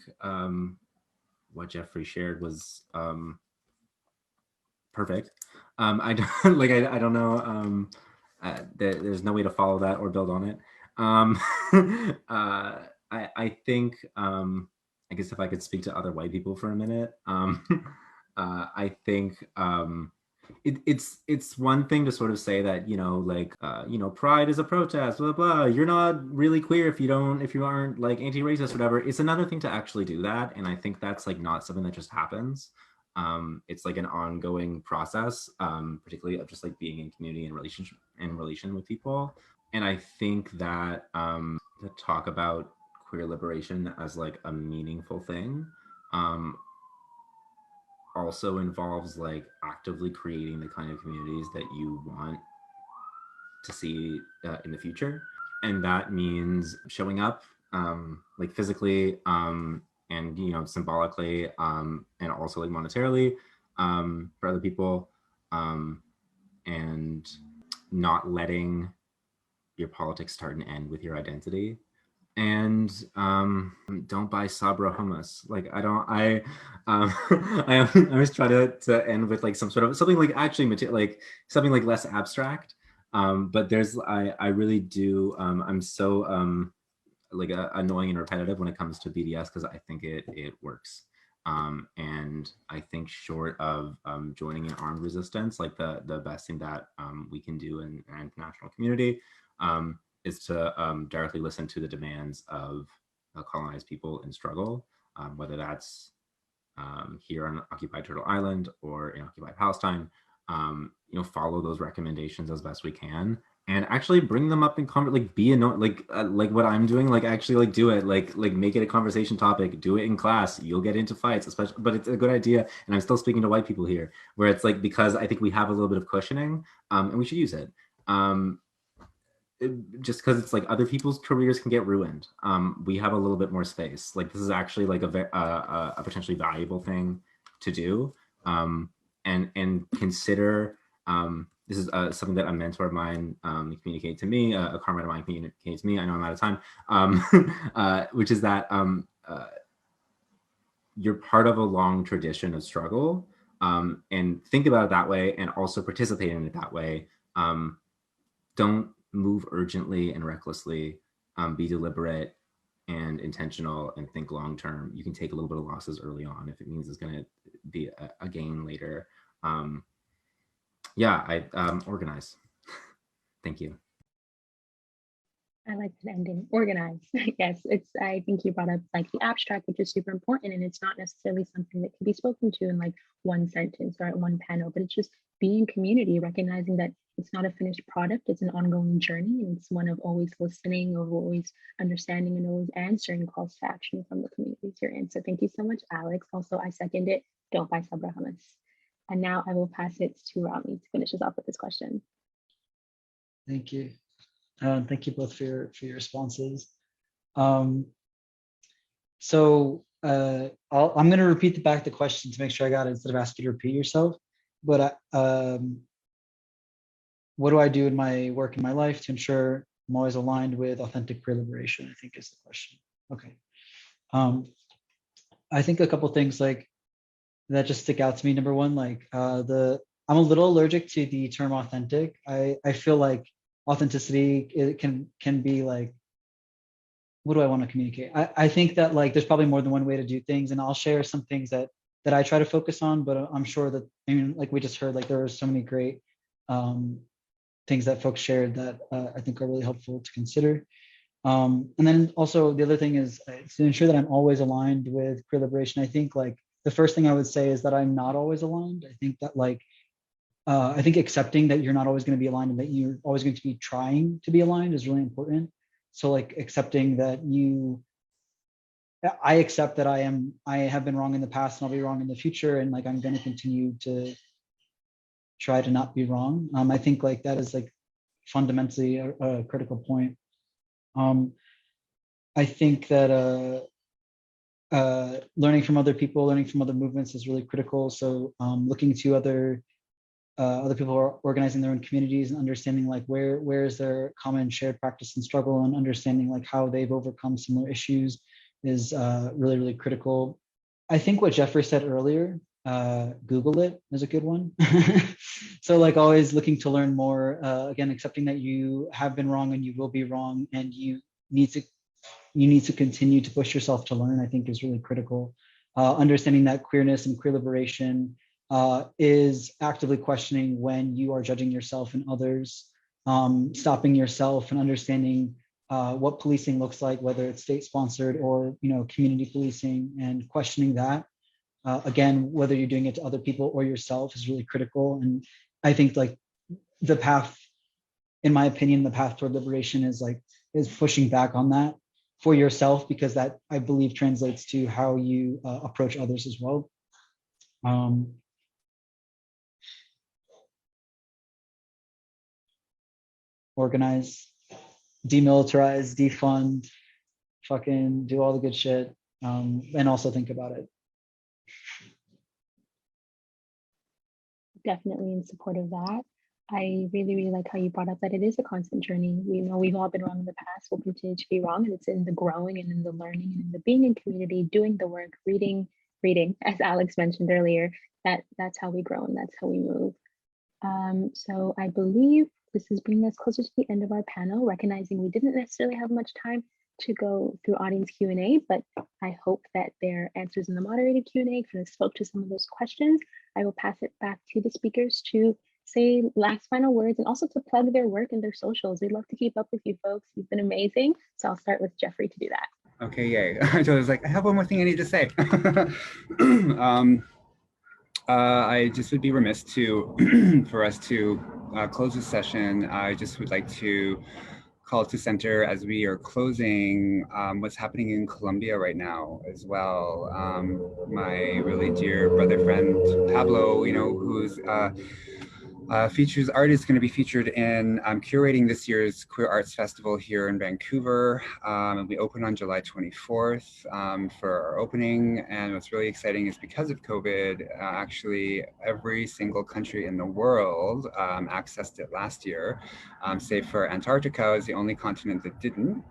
what Jeffrey shared was perfect. I don't I don't know. There's no way to follow that or build on it. I think I guess if I could speak to other white people for a minute, I think it's one thing to sort of say that, pride is a protest, blah, blah, blah. You're not really queer if you aren't like anti-racist, whatever. It's another thing to actually do that. And I think that's like not something that just happens. It's like an ongoing process, particularly of just like being in community and relation with people. And I think that to talk about queer liberation as like a meaningful thing, also involves like actively creating the kind of communities that you want to see in the future. And that means showing up like physically and, you know, symbolically and also like monetarily for other people, and not letting your politics start and end with your identity. And don't buy Sabra hummus. Like I always try to end with like some sort of something like actually like something like less abstract. But there's I really do I'm so like annoying and repetitive when it comes to BDS because I think it works. And I think short of joining an armed resistance, like the best thing that we can do in our international community is to directly listen to the demands of colonized people in struggle, whether that's here on occupied Turtle Island or in occupied Palestine. You know, follow those recommendations as best we can, and actually bring them up in like be annoying, like what I'm doing, like actually like do it, like make it a conversation topic, do it in class, you'll get into fights, especially, but it's a good idea. And I'm still speaking to white people here, where it's like, because I think we have a little bit of cushioning, and we should use it. Just because it's like other people's careers can get ruined. We have a little bit more space. Like this is actually like a potentially valuable thing to do, and consider. This is something that a mentor of mine communicated to me, a comrade of mine communicated to me. I know I'm out of time, which is that you're part of a long tradition of struggle, and think about it that way, and also participate in it that way. Don't move urgently and recklessly, be deliberate and intentional, and think long term. You can take a little bit of losses early on if it means it's going to be a gain later. Yeah, I organize. Thank you. I like that ending, organize. Yes, I think you brought up like the abstract, which is super important, and it's not necessarily something that can be spoken to in like one sentence or at one panel, but it's just being community, recognizing that it's not a finished product, it's an ongoing journey, and it's one of always listening, of always understanding, and always answering calls to action from the communities you're in. So thank you so much, Alex. Also, I second it, don't buy Sabra hummus. And now I will pass it to Rami to finish us off with this question. Thank you. Thank you both for your responses. So I'm going to repeat back the question to make sure I got it instead of asking you to repeat yourself. But what do I do in my work in my life to ensure I'm always aligned with authentic queer liberation, I think is the question. Okay. I think a couple things like that just stick out to me. Number one, like I'm a little allergic to the term authentic. I feel like authenticity, it can be like, what do I want to communicate? I think that like there's probably more than one way to do things, and I'll share some things that I try to focus on, but I'm sure that, I mean, like we just heard, like there are so many great things that folks shared that I think are really helpful to consider. And then also the other thing is to ensure that I'm always aligned with queer liberation. I think like the first thing I would say is that I'm not always aligned. I think that like, I think accepting that you're not always going to be aligned and that you're always going to be trying to be aligned is really important. So like accepting that I accept that I have been wrong in the past and I'll be wrong in the future. And like, I'm going to continue to try to not be wrong. I think like that is like fundamentally a critical point. I think that learning from other people, learning from other movements is really critical. So looking to other people who are organizing their own communities and understanding like where is their common shared practice and struggle, and understanding like how they've overcome similar issues is really, really critical. I think what Jeffrey said earlier, Google it, is a good one. So like always looking to learn more, again, accepting that you have been wrong and you will be wrong, and you need to continue to push yourself to learn, I think is really critical. Understanding that queerness and queer liberation is actively questioning when you are judging yourself and others, stopping yourself and understanding what policing looks like, whether it's state-sponsored or community policing, and questioning that. Again, whether you're doing it to other people or yourself is really critical. And I think like the path, in my opinion, the path toward liberation is pushing back on that. for yourself, because that, I believe, translates to how you approach others as well. Organize, demilitarize, defund, fucking do all the good shit, and also think about it. Definitely in support of that. I really, really like how you brought up that it is a constant journey. We know we've all been wrong in the past, we'll continue to be wrong, and it's in the growing and in the learning and in the being in community, doing the work, reading, as Alex mentioned earlier, that's how we grow and that's how we move. So I believe this is bringing us closer to the end of our panel, recognizing we didn't necessarily have much time to go through audience Q&A, but I hope that their answers in the moderated Q&A kind of spoke to some of those questions. I will pass it back to the speakers to say last final words and also to plug their work and their socials. We'd love to keep up with you folks. You've been amazing. So I'll start with Jeffrey to do that. Okay, yay. I was like, I have one more thing I need to say. I just would be remiss to, for us to close this session. I just would like to call to center as we are closing what's happening in Colombia right now as well. My really dear brother friend, Pablo, you know, who's features art is going to be featured in curating this year's Queer Arts Festival here in Vancouver. And we open on July 24th for our opening. And what's really exciting is because of COVID, actually every single country in the world accessed it last year, save for Antarctica is the only continent that didn't.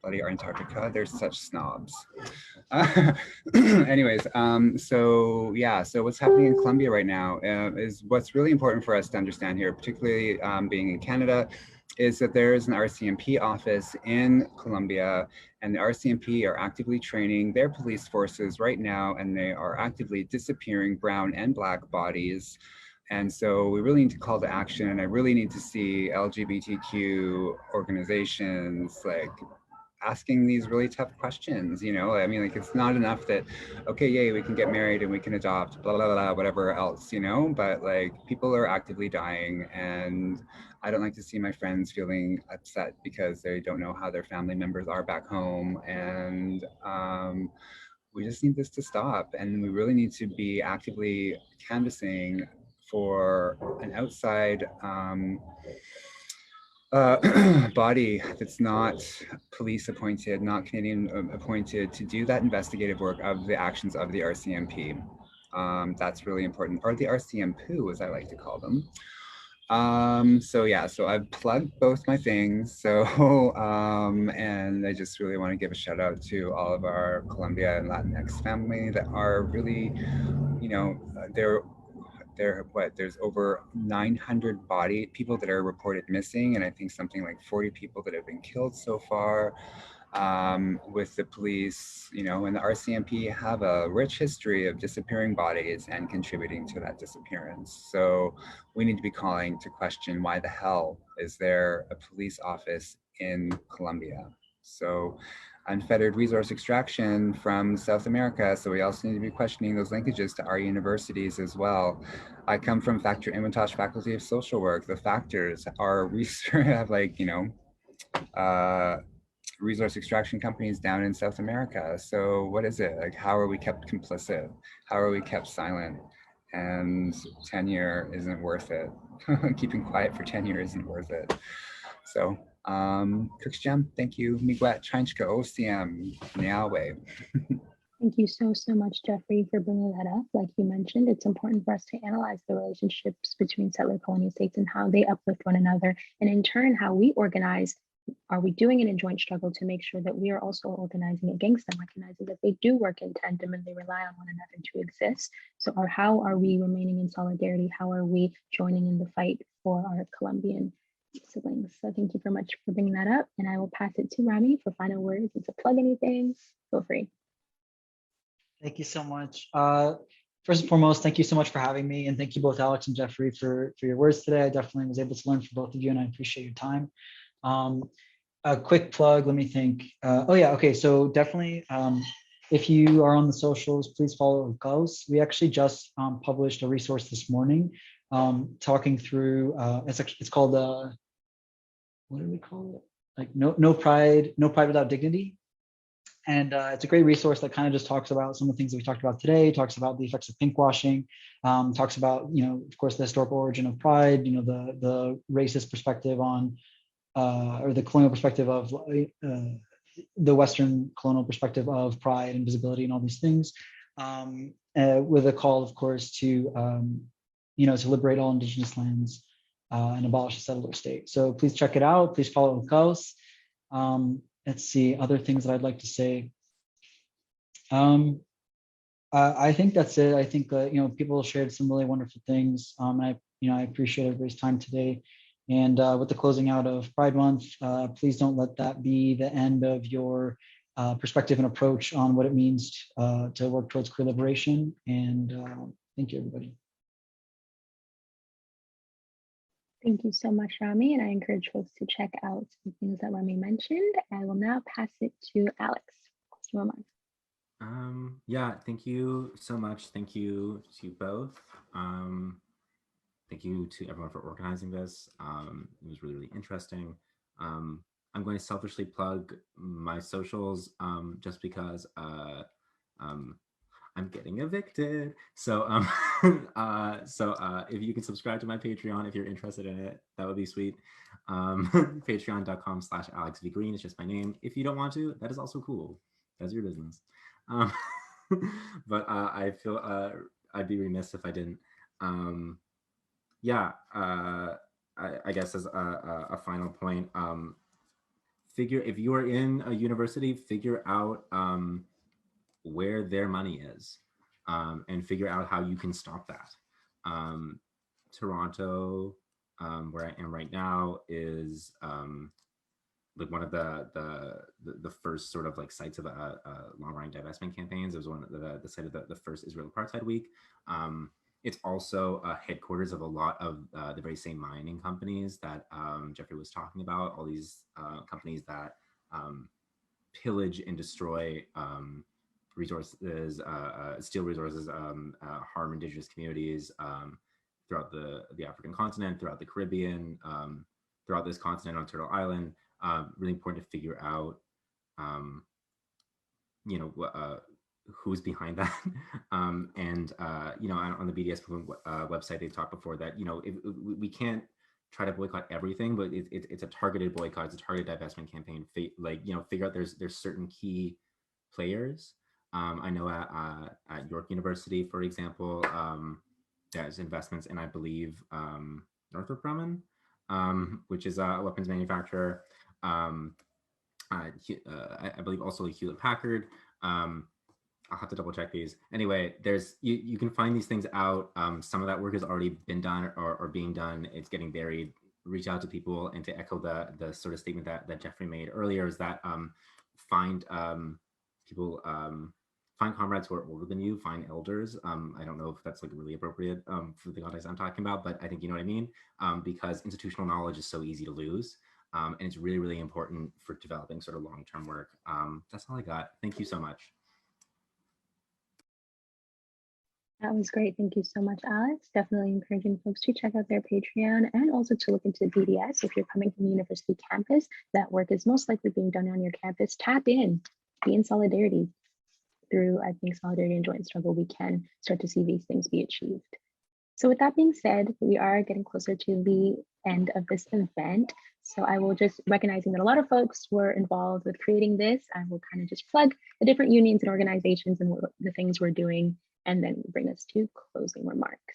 Bloody Antarctica, they're such snobs. Anyways, so yeah, so what's happening in Colombia right now is what's really important for us to understand here, particularly being in Canada, is that there is an RCMP office in Colombia, and the RCMP are actively training their police forces right now, and they are actively disappearing brown and black bodies. And so we really need to call to action, and I really need to see LGBTQ organizations like asking these really tough questions, you know? I mean, like, it's not enough that, okay, yay, we can get married and we can adopt, blah, blah, blah, whatever else, you know? But like, people are actively dying, and I don't like to see my friends feeling upset because they don't know how their family members are back home. And we just need this to stop. And we really need to be actively canvassing for an outside body that's not police appointed, not Canadian appointed, to do that investigative work of the actions of the RCMP. That's really important, or the RCMPOO, as I like to call them. So yeah, so I've plugged both my things. So, and I just really want to give a shout out to all of our Colombia and Latinx family that are really, you know, there's over 900 people that are reported missing, and I think something like 40 people that have been killed so far with the police, you know, and the RCMP have a rich history of disappearing bodies and contributing to that disappearance. So we need to be calling to question, why the hell is there a police office in Colombia? So unfettered resource extraction from South America. So we also need to be questioning those linkages to our universities as well. I come from Inventosh Faculty of Social Work. The factors are, we have like, you know, resource extraction companies down in South America. So what is it? Like, how are we kept complicit? How are we kept silent? And tenure isn't worth it. Keeping quiet for tenure isn't worth it. So, Kirkjam, thank you. Miigwet, Tranchka, OCM, Niawe. Thank you so much, Jeffrey, for bringing that up. Like you mentioned, it's important for us to analyze the relationships between settler colonial states and how they uplift one another, and in turn, how we organize. Are we doing it in joint struggle to make sure that we are also organizing against them, recognizing that they do work in tandem and they rely on one another to exist? So how are we remaining in solidarity? How are we joining in the fight for our Colombian siblings? So thank you very much for bringing that up. And I will pass it to Rami for final words and to plug anything. Feel free. Thank you so much. First and foremost, thank you so much for having me. And thank you both, Alex and Jeffrey, for your words today. I definitely was able to learn from both of you, and I appreciate your time. A quick plug, let me think. Oh yeah, okay, so definitely, if you are on the socials, please follow Gauss. We actually just published a resource this morning talking through, it's called, what do we call it? Like no pride without dignity. it's a great resource that kind of just talks about some of the things that we talked about today, talks about the effects of pinkwashing, talks about, of course, the historical origin of pride, the racist perspective on, or the colonial perspective of the Western colonial perspective of pride and visibility and all these things, with a call, of course, to, to liberate all Indigenous lands and abolish the settler state. So please check it out. Please follow Kaus. Let's see, other things that I'd like to say. I think that's it. I think people shared some really wonderful things. I appreciate everybody's time today. And with the closing out of Pride Month, please don't let that be the end of your perspective and approach on what it means to work towards queer liberation. And thank you, everybody. Thank you so much, Rami, and I encourage folks to check out the things that Rami mentioned. I will now pass it to Alex. Yeah, thank you so much. Thank you to you both. Thank you to everyone for organizing this. It was really, really interesting. I'm going to selfishly plug my socials just because I'm getting evicted. So if you can subscribe to my Patreon if you're interested in it, that would be sweet. Patreon.com/AlexVGreen is just my name. If you don't want to, that is also cool. That's your business. But I feel I'd be remiss if I didn't. I guess as a final point, if you are in a university, figure out where their money is, and figure out how you can stop that. Toronto, where I am right now, is like one of the first sort of like sites of long-running divestment campaigns. It was one of the site of the first Israel Apartheid Week. It's also headquarters of a lot of the very same mining companies that Jeffrey was talking about. All these companies that pillage and destroy resources, steel resources, harm Indigenous communities throughout the African continent, throughout the Caribbean, throughout this continent on Turtle Island. Really important to figure out, who's behind that. On the BDS website, they've talked before that, we can't try to boycott everything, but it's a targeted boycott, it's a targeted divestment campaign. Figure out there's certain key players. I know at York University, for example, there's investments in, I believe, Northrop Grumman, which is a weapons manufacturer. I believe also Hewlett Packard. I'll have to double check these. Anyway, you can find these things out. Some of that work has already been done or being done. It's getting buried. Reach out to people, and to echo the sort of statement that Jeffrey made earlier, is that find people, find comrades who are older than you, find elders. I don't know if that's like really appropriate for the context I'm talking about, but I think you know what I mean, because institutional knowledge is so easy to lose. And it's really, really important for developing sort of long-term work. That's all I got. Thank you so much. That was great. Thank you so much, Alex. Definitely encouraging folks to check out their Patreon and also to look into the BDS. If you're coming from the university campus, that work is most likely being done on your campus. Tap in, be in solidarity. Through, I think, solidarity and joint struggle, we can start to see these things be achieved. So with that being said, we are getting closer to the end of this event. So I will just, recognizing that a lot of folks were involved with creating this, I will kind of just plug the different unions and organizations and what the things we're doing, and then bring us to closing remarks.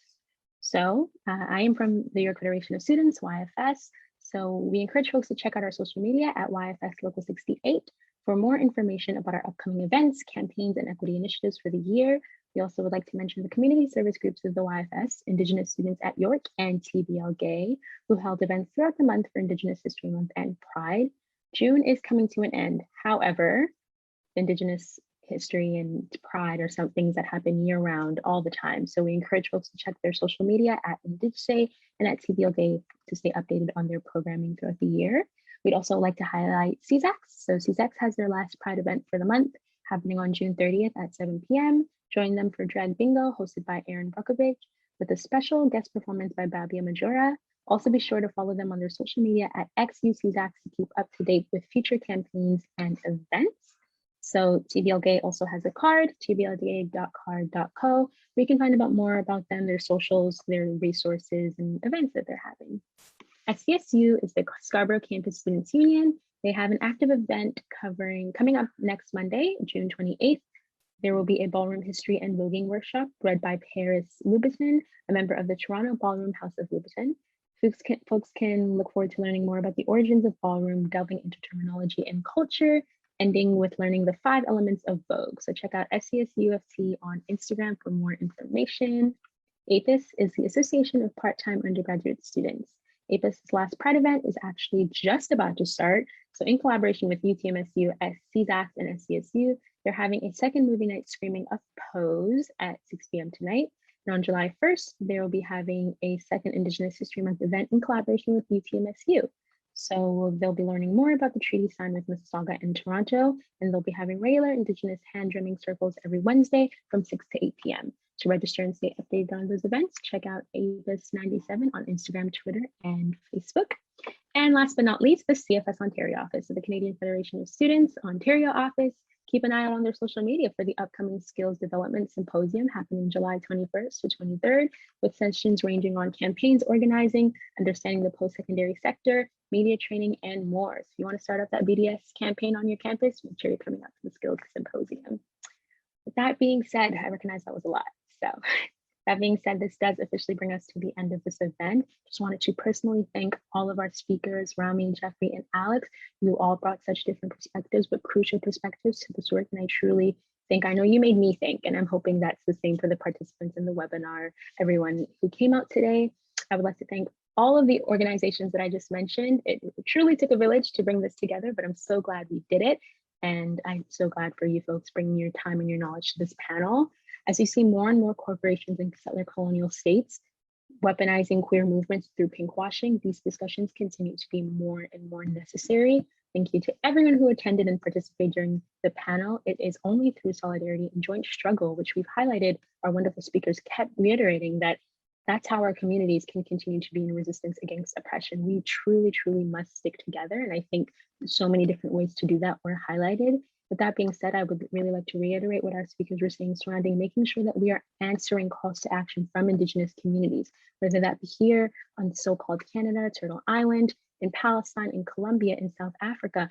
So I am from the York Federation of Students, YFS. So we encourage folks to check out our social media at YFS Local 68 for more information about our upcoming events, campaigns, and equity initiatives for the year. We also would like to mention the community service groups of the YFS, Indigenous Students at York and TBLGAY, who held events throughout the month for Indigenous History Month and Pride. June is coming to an end. However, Indigenous history and pride are some things that happen year round all the time. So we encourage folks to check their social media at Indigenous and at TBLGAY to stay updated on their programming throughout the year. We'd also like to highlight CESAX. So CESAX has their last Pride event for the month happening on June 30th at 7 p.m. Join them for Drag Bingo hosted by Aaron Brockovich with a special guest performance by Babia Majora. Also be sure to follow them on their social media at XUCESAX to keep up to date with future campaigns and events. So TBLGAY also has a card, tblga.card.co, where you can find out more about them, their socials, their resources, and events that they're having. SCSU is the Scarborough Campus Students Union. They have an active event coming up next Monday, June 28th. There will be a ballroom history and voguing workshop led by Paris Louboutin, a member of the Toronto Ballroom House of Louboutin. Folks can look forward to learning more about the origins of ballroom, delving into terminology and culture, ending with learning the 5 elements of Vogue. So check out SCSUFT on Instagram for more information. APUS is the Association of Part-Time Undergraduate Students. APUS's last Pride event is actually just about to start. So in collaboration with UTMSU, CESAX, and SCSU, they're having a second movie night screening of Pose at 6 p.m. tonight. And on July 1st, they will be having a second Indigenous History Month event in collaboration with UTMSU. So they'll be learning more about the treaty signed with Mississauga and Toronto, and they'll be having regular Indigenous hand drumming circles every Wednesday from 6 to 8 p.m. To register and stay updated on those events, check out APUS97 on Instagram, Twitter, and Facebook. And last but not least, the CFS Ontario office, so the Canadian Federation of Students Ontario office. Keep an eye out on their social media for the upcoming Skills Development Symposium happening July 21st to 23rd, with sessions ranging on campaigns organizing, understanding the post-secondary sector, media training, and more. So if you want to start up that BDS campaign on your campus, make sure you're coming out to the Skills Symposium. With that being said, I recognize that was a lot. So that being said, this does officially bring us to the end of this event. Just wanted to personally thank all of our speakers, Rami, Jeffrey, and Alex. You all brought such different perspectives, but crucial perspectives to this work. And I truly think, I know you made me think, and I'm hoping that's the same for the participants in the webinar, everyone who came out today. I would like to thank all of the organizations that I just mentioned. It truly took a village to bring this together, but I'm so glad we did it. And I'm so glad for you folks bringing your time and your knowledge to this panel. As you see more and more corporations in settler colonial states weaponizing queer movements through pinkwashing, these discussions continue to be more and more necessary. Thank you to everyone who attended and participated during the panel. It is only through solidarity and joint struggle, which we've highlighted, our wonderful speakers kept reiterating that that's how our communities can continue to be in resistance against oppression. We truly, truly must stick together. And I think so many different ways to do that were highlighted. With that being said, I would really like to reiterate what our speakers were saying surrounding making sure that we are answering calls to action from Indigenous communities, whether that be here on so-called Canada, Turtle Island, in Palestine, in Colombia, in South Africa.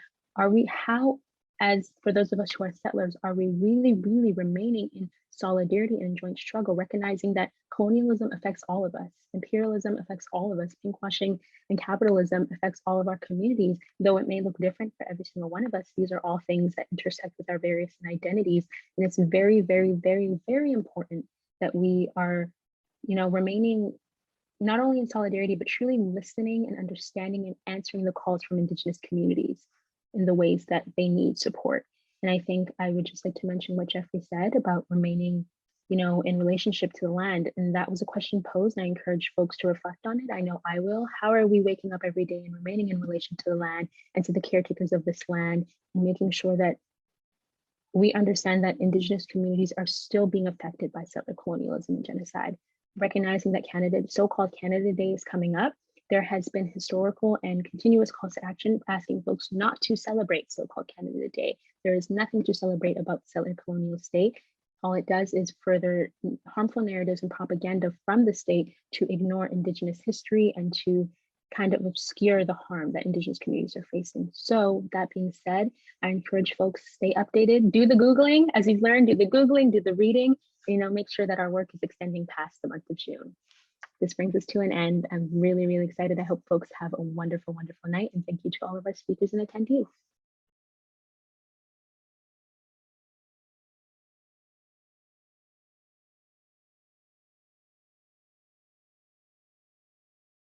As for those of us who are settlers, are we really, really remaining in solidarity and joint struggle, recognizing that colonialism affects all of us, imperialism affects all of us, pinkwashing and capitalism affects all of our communities, though it may look different for every single one of us. These are all things that intersect with our various identities. And it's very, very, very, very important that we are, remaining not only in solidarity, but truly listening and understanding and answering the calls from Indigenous communities in the ways that they need support. And I think I would just like to mention what Jeffrey said about remaining, in relationship to the land. And that was a question posed, and I encourage folks to reflect on it. I know I will. How are we waking up every day and remaining in relation to the land and to the caretakers of this land, and making sure that we understand that Indigenous communities are still being affected by settler colonialism and genocide, recognizing that so-called Canada Day is coming up. There has been historical and continuous calls to action asking folks not to celebrate so-called Canada Day. There is nothing to celebrate about the settler colonial state. All it does is further harmful narratives and propaganda from the state to ignore Indigenous history and to kind of obscure the harm that Indigenous communities are facing. So that being said, I encourage folks to stay updated, do the Googling, as you've learned, do the Googling, do the reading, make sure that our work is extending past the month of June. This brings us to an end. I'm really, really excited. I hope folks have a wonderful, wonderful night. And thank you to all of our speakers and attendees.